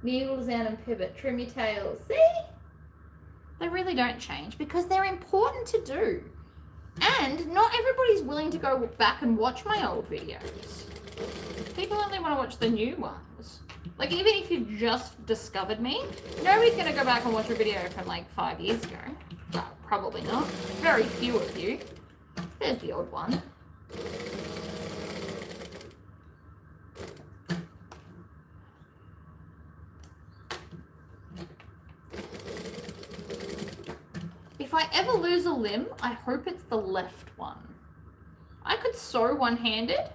Needles down and pivot, trim your tails. See? They really don't change because they're important to do. And not everybody's willing to go back and watch my old videos. People only want to watch the new ones. Like, even if you've just discovered me, nobody's going to go back and watch a video from like 5 years ago. Well, probably not. Very few of you. There's the old one. If I ever lose a limb, I hope it's the left one. I could sew one-handed,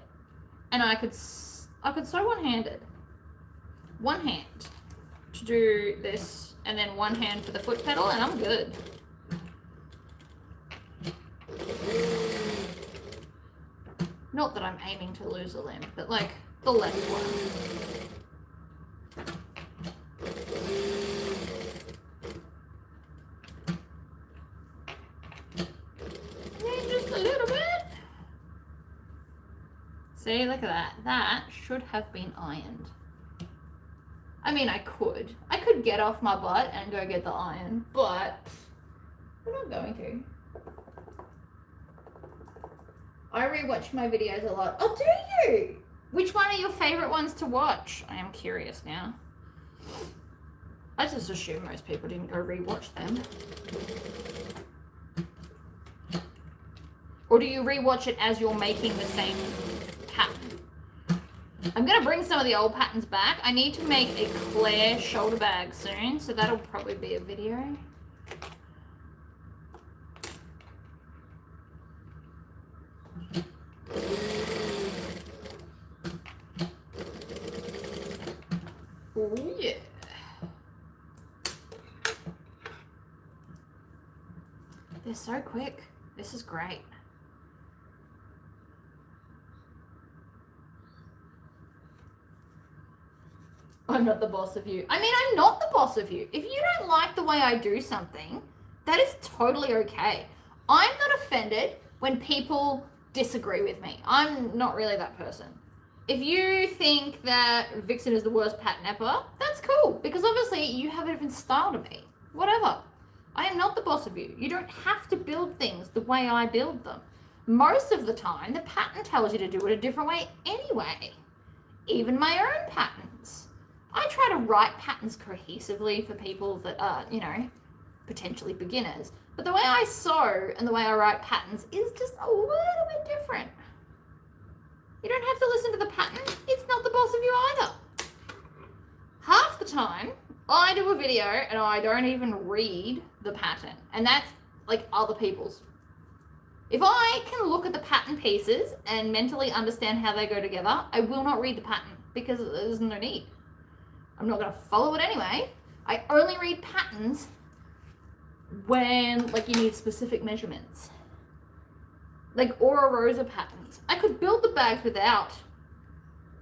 and I could sew one-handed. One hand to do this, and then one hand for the foot pedal, and I'm good. Not that I'm aiming to lose a limb, but like the left one. See, look at that. That should have been ironed. I mean, I could get off my butt and go get the iron, but we're not going to. I rewatch my videos a lot. Oh, do you? Which one are your favorite ones to watch? I am curious now. I just assume most people didn't go rewatch them. Or do you rewatch it as you're making the same pattern? I'm going to bring some of the old patterns back. I need to make a Claire shoulder bag soon, so that'll probably be a video. Oh yeah. They're so quick. This is great. I'm not the boss of you. I mean, I'm not the boss of you. If you don't like the way I do something, that is totally okay. I'm not offended when people disagree with me. I'm not really that person. If you think that Vixen is the worst pattern ever, that's cool, because obviously you have a different style to me. Whatever. I am not the boss of you. You don't have to build things the way I build them. Most of the time, the pattern tells you to do it a different way anyway. Even my own patterns. I try to write patterns cohesively for people that are, you know, potentially beginners. But the way I sew and the way I write patterns is just a little bit different. You don't have to listen to the pattern. It's not the boss of you either. Half the time, I do a video and I don't even read the pattern. And that's like other people's. If I can look at the pattern pieces and mentally understand how they go together, I will not read the pattern because there's no need. I'm not going to follow it anyway. I only read patterns when like you need specific measurements. Like Aura Rosa patterns. I could build the bags without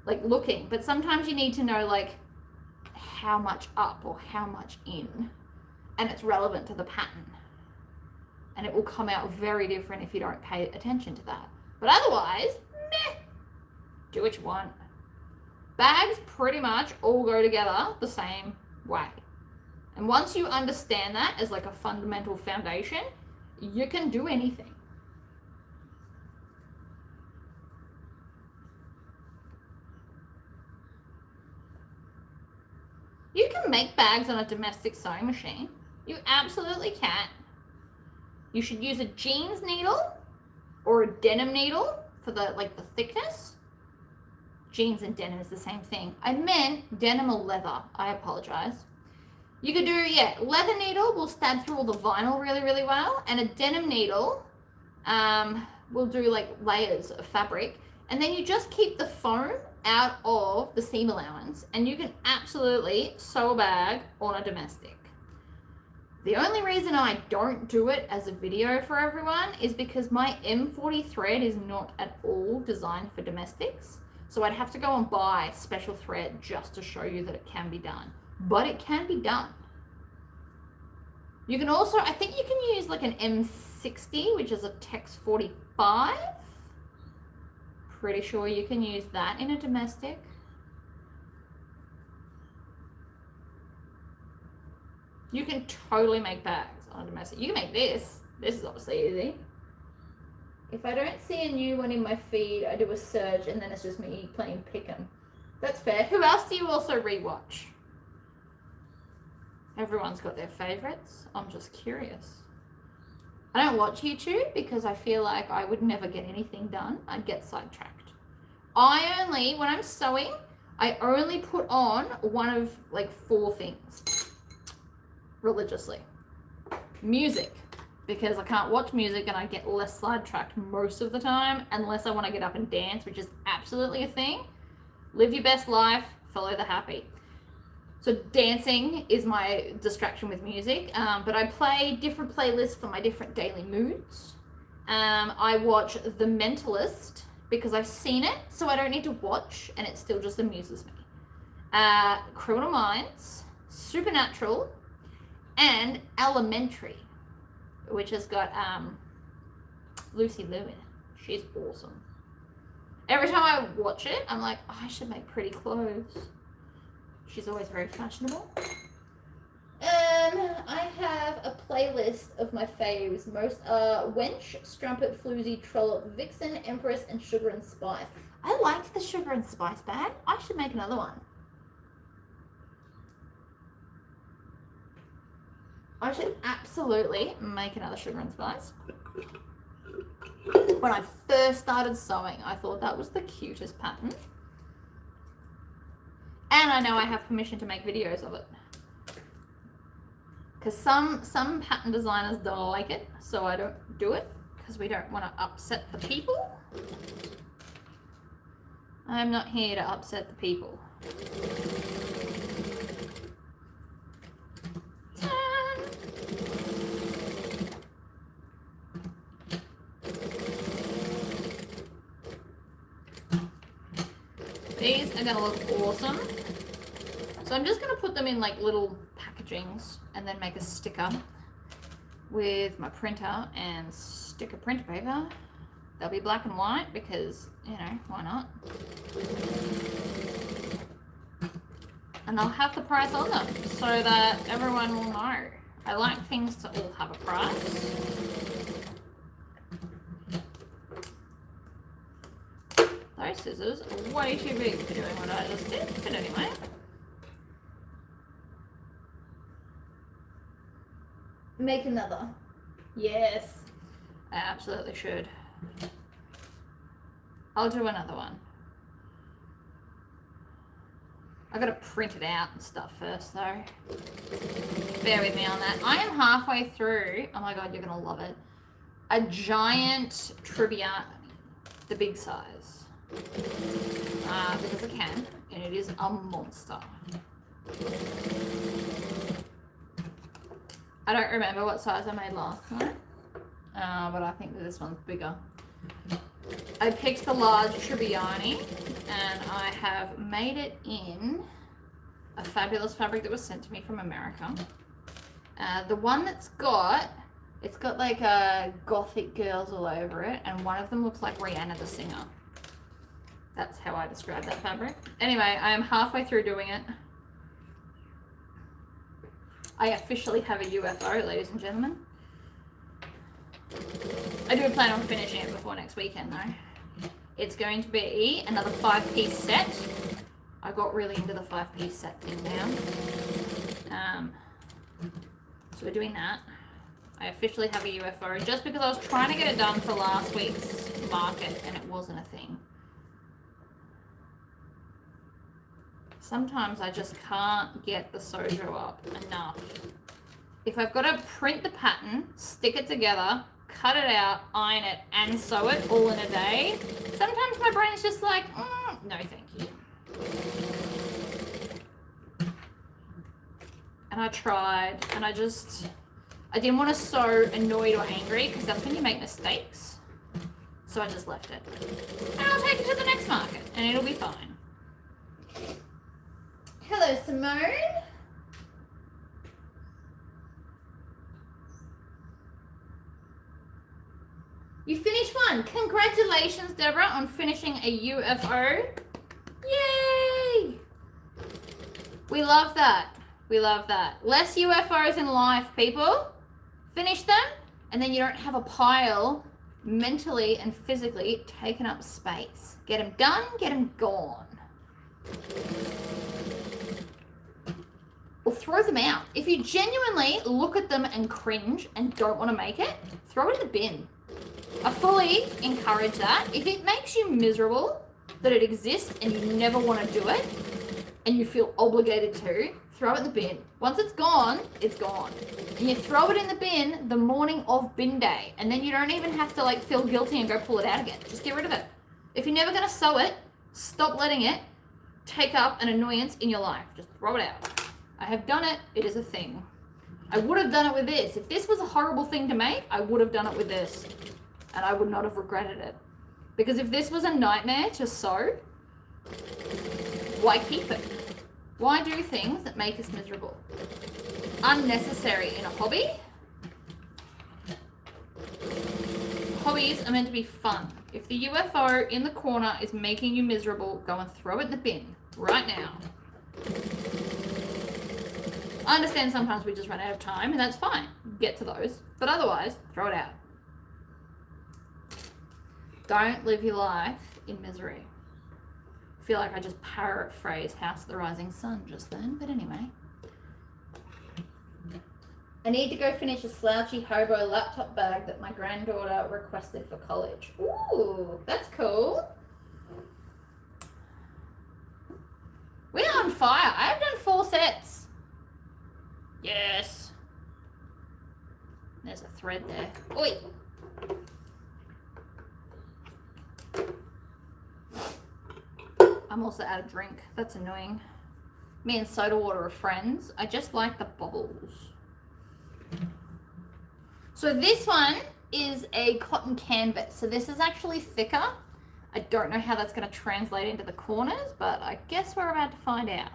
like looking, but sometimes you need to know like how much up or how much in, and it's relevant to the pattern. And it will come out very different if you don't pay attention to that. But otherwise, meh, do what you want. Bags pretty much all go together the same way. And once you understand that as like a fundamental foundation, you can do anything. You can make bags on a domestic sewing machine. You absolutely can. You should use a jeans needle or a denim needle for the thickness. Jeans and denim is the same thing. I meant denim or leather. I apologize. You could do, leather needle will stab through all the vinyl really, really well. And a denim needle will do like layers of fabric. And then you just keep the foam out of the seam allowance, and you can absolutely sew a bag on a domestic. The only reason I don't do it as a video for everyone is because my M40 thread is not at all designed for domestics. So I'd have to go and buy special thread just to show you that it can be done. But it can be done. You can also, I think you can use like an M60, which is a Tex 45. Pretty sure you can use that in a domestic. You can totally make bags on a domestic. You can make this. This is obviously easy. If I don't see a new one in my feed, I do a search and then it's just me playing pick 'em. That's fair. Who else do you also rewatch? Everyone's got their favorites. I'm just curious. I don't watch YouTube because I feel like I would never get anything done. I'd get sidetracked. When I'm sewing, I only put on one of like 4 things religiously. Music, because I can't watch music and I get less sidetracked most of the time, unless I want to get up and dance, which is absolutely a thing. Live your best life, follow the happy. So dancing is my distraction with music, but I play different playlists for my different daily moods. I watch The Mentalist because I've seen it, so I don't need to watch, and it still just amuses me. Criminal Minds, Supernatural, and Elementary, which has got Lucy Liu in it. She's awesome. Every time I watch it, I'm like, oh, I should make pretty clothes. She's always very fashionable. I have a playlist of my faves. Most are Wench, Strumpet, Floozy, Trollop, Vixen, Empress, and Sugar and Spice. I liked the Sugar and Spice bag. I should make another one. I should absolutely make another Sugar and Spice. When I first started sewing, I thought that was the cutest pattern. And I know I have permission to make videos of it. Because some pattern designers don't like it, so I don't do it, because we don't want to upset the people. I'm not here to upset the people. These are going to look awesome. So I'm just going to put them in like little packagings and then make a sticker with my printer and sticker printer paper. They'll be black and white because, you know, why not? And they'll have the price on them so that everyone will know. I like things to all have a price. Those scissors are way too big for doing what I just did, but anyway. Make another. Yes, I absolutely should. I'll do another one. I gotta print it out and stuff first though. Bear with me on that. I am halfway through, oh my god, you're gonna love it, a giant Tribbiani, the big size. Because I can, and it is a monster. I don't remember what size I made last time, but I think that this one's bigger. I picked the large Tribbiani, and I have made it in a fabulous fabric that was sent to me from America. The one that's it's got like gothic girls all over it, and one of them looks like Rihanna the singer. That's how I describe that fabric. Anyway, I am halfway through doing it. I officially have a UFO, ladies and gentlemen. I do plan on finishing it before next weekend though. It's going to be another 5-piece set. I got really into the 5-piece set thing now. So we're doing that. I officially have a UFO just because I was trying to get it done for last week's market and it wasn't a thing. Sometimes I just can't get the sojo up enough. If I've got to print the pattern, stick it together, cut it out, iron it, and sew it all in a day, sometimes my brain's just like, no thank you. And I tried, and I didn't want to sew annoyed or angry because that's when you make mistakes. So I just left it. And I'll take it to the next market, and it'll be fine. Hello, Simone. You finished one. Congratulations, Deborah, on finishing a UFO. Yay! We love that. We love that. Less UFOs in life, people. Finish them, and then you don't have a pile mentally and physically taking up space. Get them done, get them gone. Or throw them out. If you genuinely look at them and cringe and don't want to make it, throw it in the bin. I fully encourage that. If it makes you miserable that it exists and you never want to do it and you feel obligated to, throw it in the bin. Once it's gone, it's gone. And you throw it in the bin the morning of bin day, and then you don't even have to like feel guilty and go pull it out again. Just get rid of it. If you're never going to sew it, stop letting it take up an annoyance in your life. Just throw it out. I have done it. It is a thing. I would have done it with this. If this was a horrible thing to make, I would have done it with this. And I would not have regretted it. Because if this was a nightmare to sew, why keep it? Why do things that make us miserable? Unnecessary in a hobby. Hobbies are meant to be fun. If the UFO in the corner is making you miserable, go and throw it in the bin right now. I understand sometimes we just run out of time, and that's fine. Get to those. But otherwise, throw it out. Don't live your life in misery. I feel like I just paraphrased House of the Rising Sun just then, but anyway. I need to go finish a slouchy hobo laptop bag that my granddaughter requested for college. Ooh, that's cool. We're on fire. I have done 4 sets. Yes. There's a thread there. Oi. I'm also out of drink. That's annoying. Me and soda water are friends. I just like the bubbles. So this one is a cotton canvas. So this is actually thicker. I don't know how that's going to translate into the corners, but I guess we're about to find out.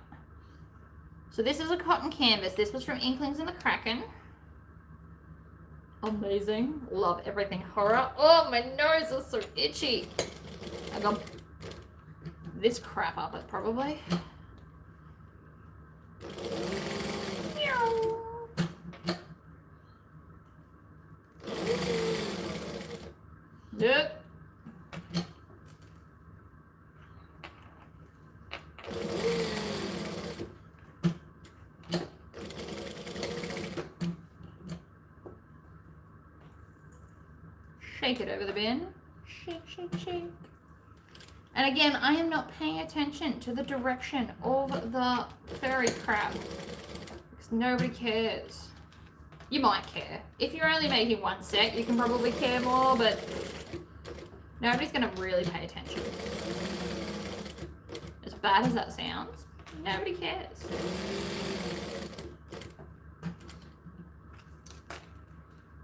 So this is a cotton canvas. This was from Inklings and the Kraken. Amazing. Love everything horror. Oh, my nose is so itchy. I got this crap up it probably. Yep. Shake it over the bin. Shake, shake, shake. And again, I am not paying attention to the direction of the fairy crap because nobody cares. You might care. If you're only making 1 set, you can probably care more, but nobody's going to really pay attention. As bad as that sounds, nobody cares.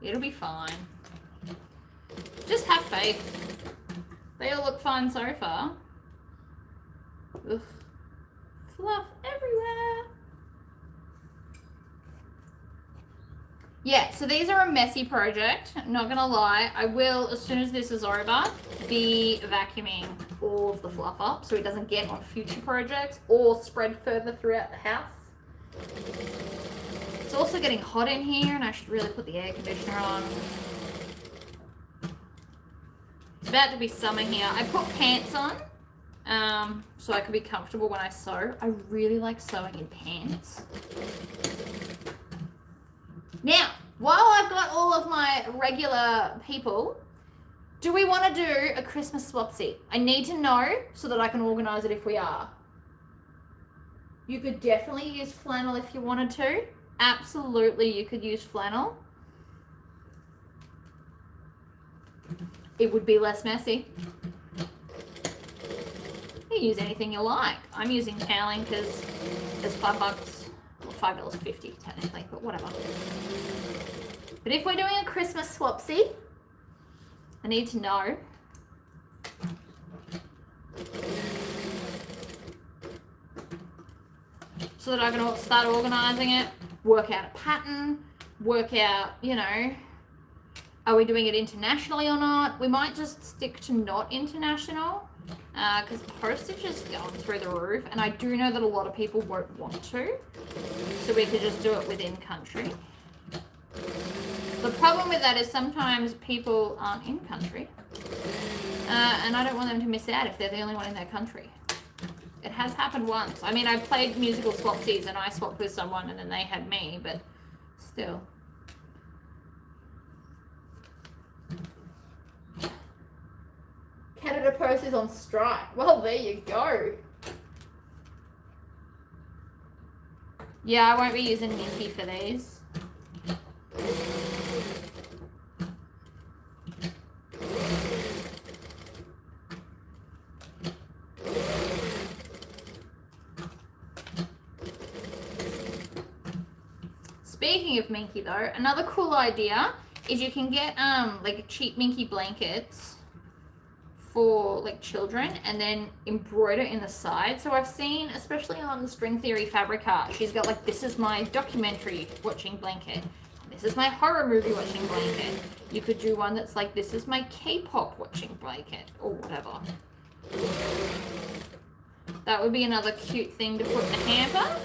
It'll be fine. Just have faith. They all look fine so far. Ugh. Fluff everywhere. Yeah, so these are a messy project. Not gonna lie. I will, as soon as this is over, be vacuuming all of the fluff up so it doesn't get on future projects or spread further throughout the house. It's also getting hot in here and I should really put the air conditioner on. It's about to be summer here. I put pants on so I could be comfortable when I sew. I really like sewing in pants. Now, while I've got all of my regular people, do we want to do a Christmas swapsy? I need to know so that I can organise it if we are. You could definitely use flannel if you wanted to. Absolutely, you could use flannel. It would be less messy. You can use anything you like. I'm using toweling because there's $5, or $5.50 technically, but whatever. But if we're doing a Christmas swapsy, I need to know. So that I can start organising it, work out a pattern, work out, you know, are we doing it internationally or not? We might just stick to not international because postage is going through the roof and I do know that a lot of people won't want to. So we could just do it within country. The problem with that is sometimes people aren't in country and I don't want them to miss out if they're the only one in their country. It has happened once. I mean, I played musical swapsies and I swapped with someone and then they had me, but still. Canada Post is on strike. Well, there you go. Yeah, I won't be using Minky for these. Speaking of Minky though, another cool idea is you can get like cheap Minky blankets for like children and then embroider in the side. So I've seen, especially on the String Theory Fabrica, she's got like, this is my documentary watching blanket. This is my horror movie watching blanket. You could do one that's like, this is my K-pop watching blanket or whatever. That would be another cute thing to put in the hamper.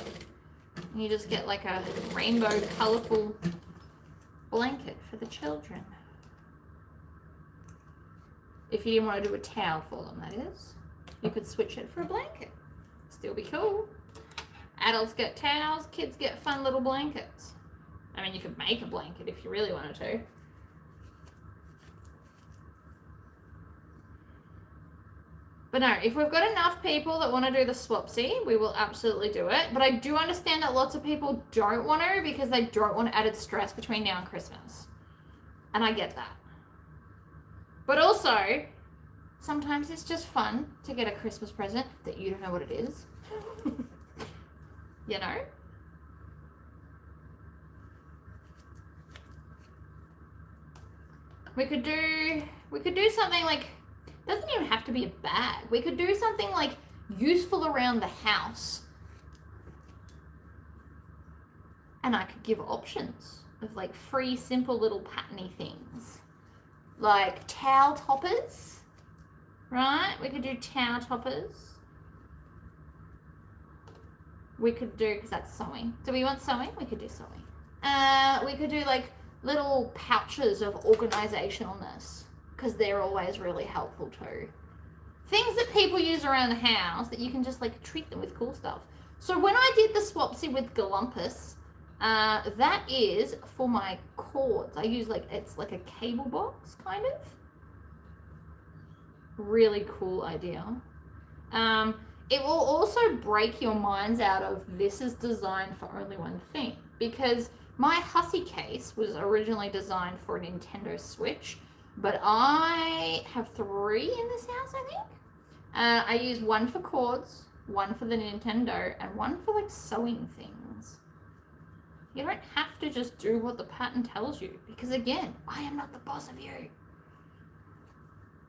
You just get like a rainbow colourful blanket for the children. If you didn't want to do a towel for them, that is. You could switch it for a blanket. Still be cool. Adults get towels, kids get fun little blankets. I mean, you could make a blanket if you really wanted to. But no, if we've got enough people that want to do the swapsy, we will absolutely do it. But I do understand that lots of people don't want to because they don't want added stress between now and Christmas. And I get that. But also, sometimes it's just fun to get a Christmas present that you don't know what it is. You know? We could do something like, doesn't even have to be a bag. We could do something like useful around the house. And I could give options of like free, simple little patterny things. Like towel toppers, right? We could do towel toppers. We could do, because that's sewing. Do we want sewing? We could do sewing. We could do like little pouches of organizationalness, because they're always really helpful too. Things that people use around the house that you can just like treat them with cool stuff. So when I did the swapsy with Galumpus, that is for my cords. I use like, it's like a cable box kind of. Really cool idea. It will also break your minds out of this is designed for only one thing, because my hussy case was originally designed for a Nintendo Switch, but I have 3 in this house, I think. I use one for cords, one for the Nintendo, and one for like sewing things. You don't have to just do what the pattern tells you, because again, I am not the boss of you.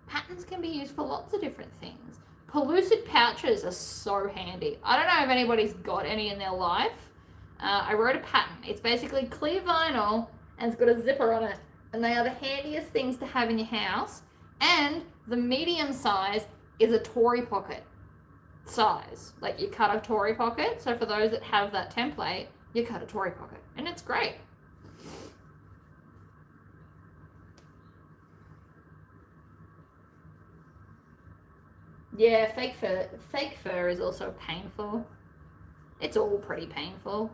Patterns can be used for lots of different things. Pellucid pouches are so handy. I don't know if anybody's got any in their life. I wrote a pattern. It's basically clear vinyl and it's got a zipper on it. And they are the handiest things to have in your house. And the medium size is a Tory pocket size. Like you cut a Tory pocket. So for those that have that template, you cut a Tory pocket. And it's great. Yeah, fake fur is also painful. It's all pretty painful.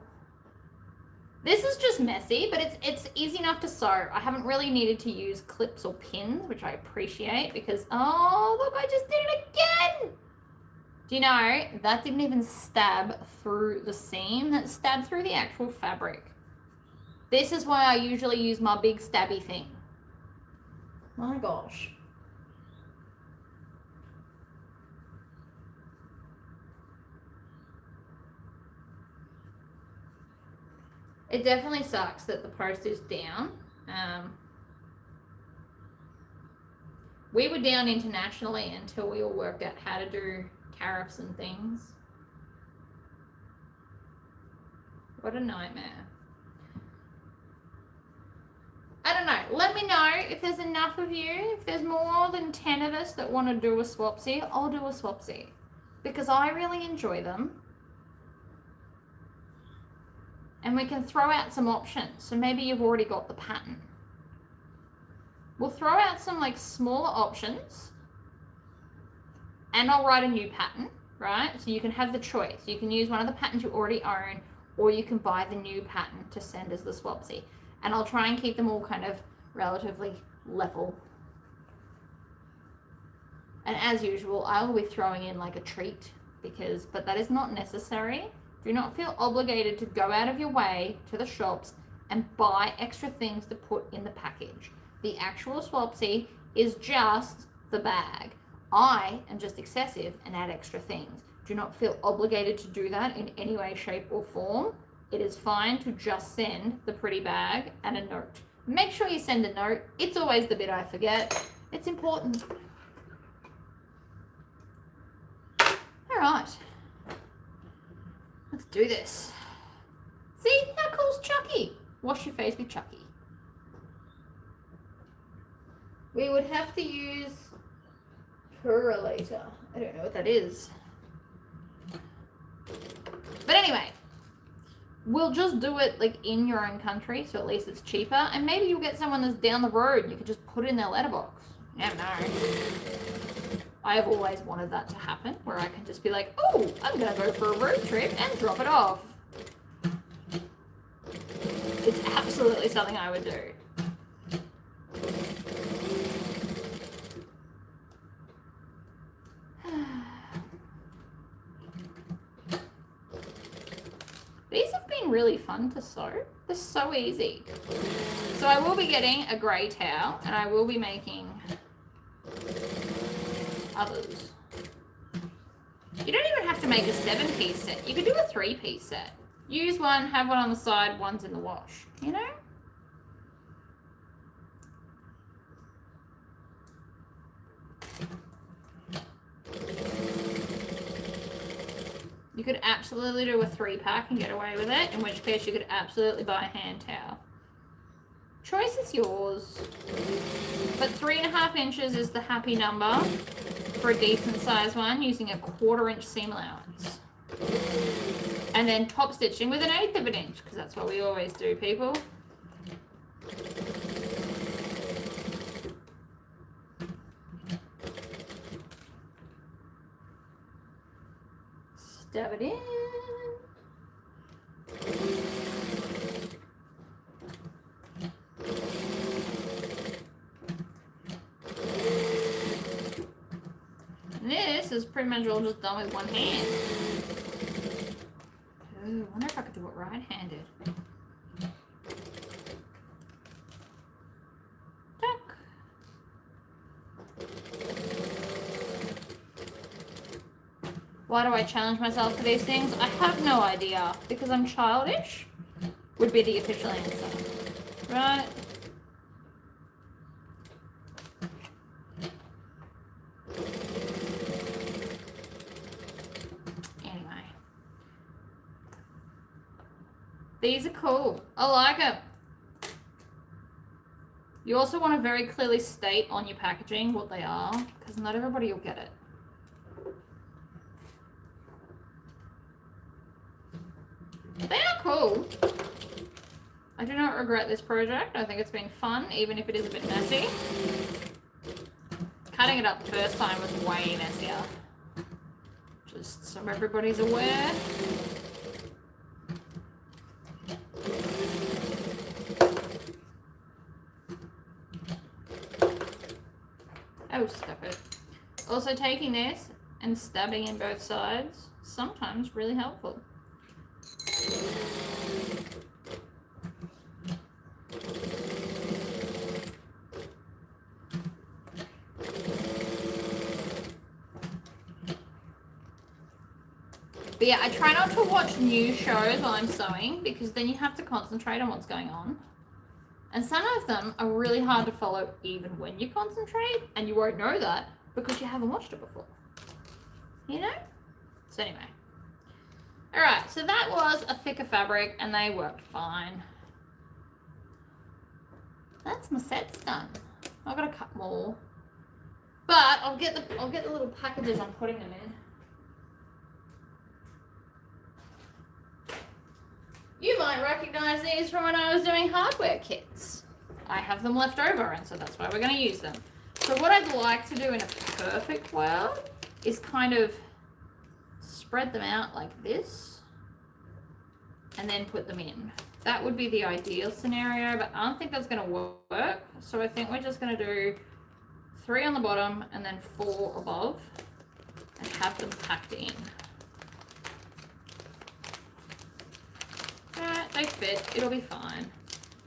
This is just messy, but it's easy enough to sew. I haven't really needed to use clips or pins, which I appreciate because, oh, look, I just did it again. Do you know, that didn't even stab through the seam, that stabbed through the actual fabric. This is why I usually use my big stabby thing. My gosh. It definitely sucks that the post is down. We were down internationally until we all worked out how to do tariffs and things. What a nightmare. I don't know. Let me know if there's enough of you. If there's more than 10 of us that want to do a swapsy, I'll do a swapsy. Because I really enjoy them. And we can throw out some options. So maybe you've already got the pattern. We'll throw out some like smaller options. And I'll write a new pattern, right? So you can have the choice. You can use one of the patterns you already own, or you can buy the new pattern to send as the swapsy. And I'll try and keep them all kind of relatively level. And as usual, I will be throwing in like a treat but that is not necessary. Do not feel obligated to go out of your way to the shops and buy extra things to put in the package. The actual swapsy is just the bag. I am just excessive and add extra things. Do not feel obligated to do that in any way, shape, or form. It is fine to just send the pretty bag and a note. Make sure you send a note. It's always the bit I forget. It's important. All right. Let's do this. See, how cool's Chucky? Wash your face with Chucky. We would have to use perolator. I don't know what that is. But anyway, we'll just do it like in your own country, so at least it's cheaper. And maybe you'll get someone that's down the road and you could just put it in their letterbox. You never know. I have always wanted that to happen, where I can just be like, oh, I'm going to go for a road trip and drop it off. It's absolutely something I would do. These have been really fun to sew. They're so easy. So I will be getting a grey towel and I will be making others. You don't even have to make a 7-piece set. You could do a 3-piece set. Use one, have one on the side, one's in the wash, you know? You could absolutely do a 3-pack and get away with it, in which case you could absolutely buy a hand towel. Choice is yours. But 3.5 inches is the happy number for a decent size one, using a 1/4 inch seam allowance. And then top stitching with 1/8 of an inch, because that's what we always do, people. Stab it in. This is pretty much all just done with one hand. Ooh, I wonder if I could do it right-handed. Tuck. Why do I challenge myself for these things? I have no idea. Because I'm childish? would be the official answer. Right? Anyway. These are cool. I like it. You also want to very clearly state on your packaging what they are, because not everybody will get it. They are cool. I do not regret this project. I think it's been fun, even if it is a bit messy. Cutting it up the first time was way messier. Just so everybody's aware. Oh, stop it. Also, taking this and stabbing in both sides, sometimes really helpful. But yeah, I try not to watch new shows while I'm sewing, because then you have to concentrate on what's going on. And some of them are really hard to follow even when you concentrate, and you won't know that because you haven't watched it before. You know? So anyway. Alright, so that was a thicker fabric and they worked fine. That's my sets done. I've got to cut more. But I'll get the little packages I'm putting them in. You might recognize these from when I was doing hardware kits. I have them left over, and so that's why we're going to use them. So what I'd like to do in a perfect world is kind of spread them out like this and then put them in. That would be the ideal scenario, but I don't think that's going to work. So I think we're just going to do 3 on the bottom and then 4 above and have them packed in. Alright, they fit. It'll be fine.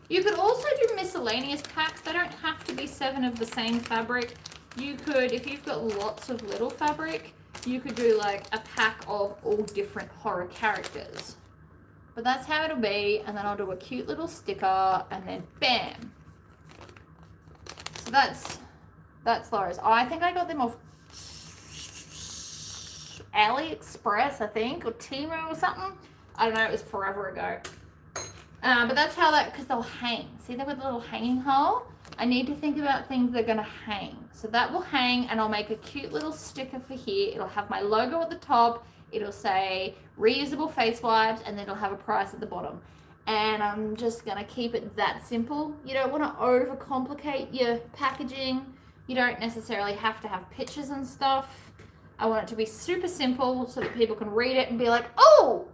You could also do miscellaneous packs. They don't have to be 7 of the same fabric. You could, if you've got lots of little fabric, you could do like a pack of all different horror characters. But that's how it'll be, and then I'll do a cute little sticker, and then bam. So that's Laura's. Oh, I think I got them off AliExpress, I think, or Temu or something. I don't know, it was forever ago. But that's how that, because they'll hang. See that with the little hanging hole? I need to think about things that are going to hang. So that will hang, and I'll make a cute little sticker for here. It'll have my logo at the top. It'll say reusable face wipes, and then it'll have a price at the bottom. And I'm just going to keep it that simple. You don't want to overcomplicate your packaging. You don't necessarily have to have pictures and stuff. I want it to be super simple so that people can read it and be like, oh,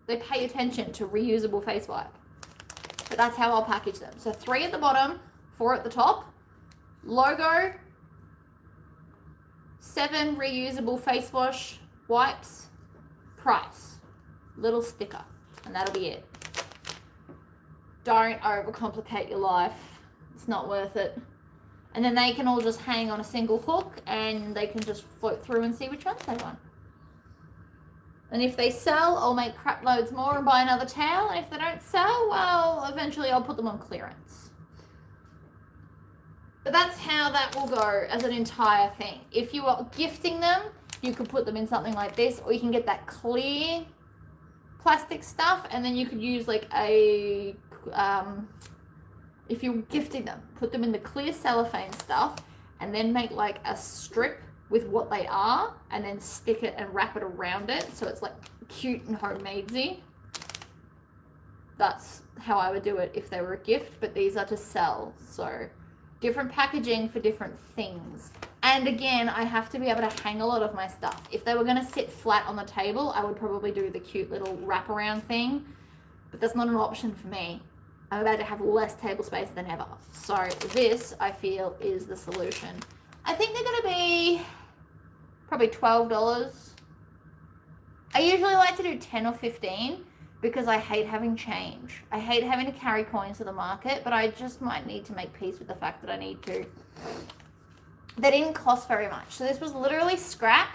they pay attention to reusable face wipe. But that's how I'll package them. So 3 at the bottom, 4 at the top. Logo, 7 reusable face wash wipes, price, little sticker, and that'll be it. Don't overcomplicate your life. It's not worth it. And then they can all just hang on a single hook, and they can just float through and see which ones they want. And if they sell, I'll make crap loads more and buy another towel. And if they don't sell, well, eventually I'll put them on clearance. But that's how that will go as an entire thing. If you are gifting them, you could put them in something like this, or you can get that clear plastic stuff, and then you could use like a, if you're gifting them, put them in the clear cellophane stuff, and then make like a strip with what they are, and then stick it and wrap it around it so it's like cute and homemadesy. That's how I would do it if they were a gift, but these are to sell. So different packaging for different things. And again, I have to be able to hang a lot of my stuff. If they were going to sit flat on the table, I would probably do the cute little wraparound thing, but that's not an option for me. I'm about to have less table space than ever. So this, I feel, is the solution. I think they're going to be probably $12. I usually like to do 10 or 15 because I hate having change. I hate having to carry coins to the market, but I just might need to make peace with the fact that I need to. They didn't cost very much. So this was literally scrap,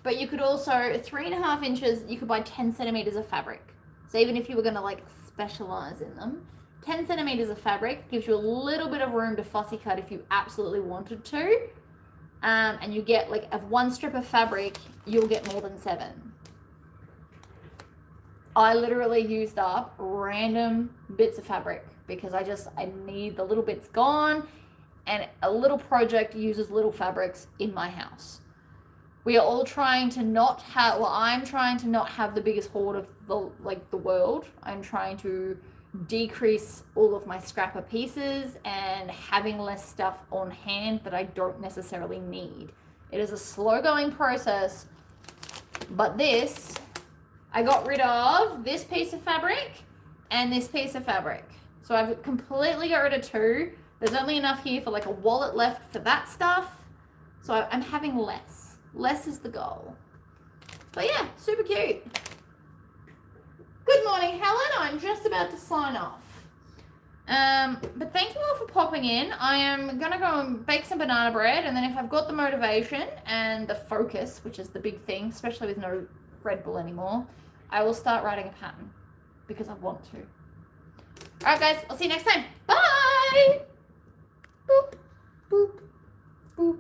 but you could also, 3.5 inches, you could buy 10 centimeters of fabric. So even if you were going to like specialize in them. 10 centimeters of fabric gives you a little bit of room to fussy cut if you absolutely wanted to. And you get like of one strip of fabric, you'll get more than 7. I literally used up random bits of fabric because I need the little bits gone, and a little project uses little fabrics in my house. We are all trying to not have, well, I'm trying to not have the biggest hoard of the world. I'm trying to decrease all of my scrapper pieces and having less stuff on hand that I don't necessarily need. It is a slow going process, but this, I got rid of this piece of fabric and this piece of fabric. So I've completely got rid of 2. There's only enough here for like a wallet left for that stuff. So I'm having less. Less is the goal. But yeah, super cute. Good morning, Helen. I'm just about to sign off. But thank you all for popping in. I am going to go and bake some banana bread, and then if I've got the motivation and the focus, which is the big thing, especially with no Red Bull anymore, I will start writing a pattern because I want to. All right, guys. I'll see you next time. Bye. Boop, boop, boop.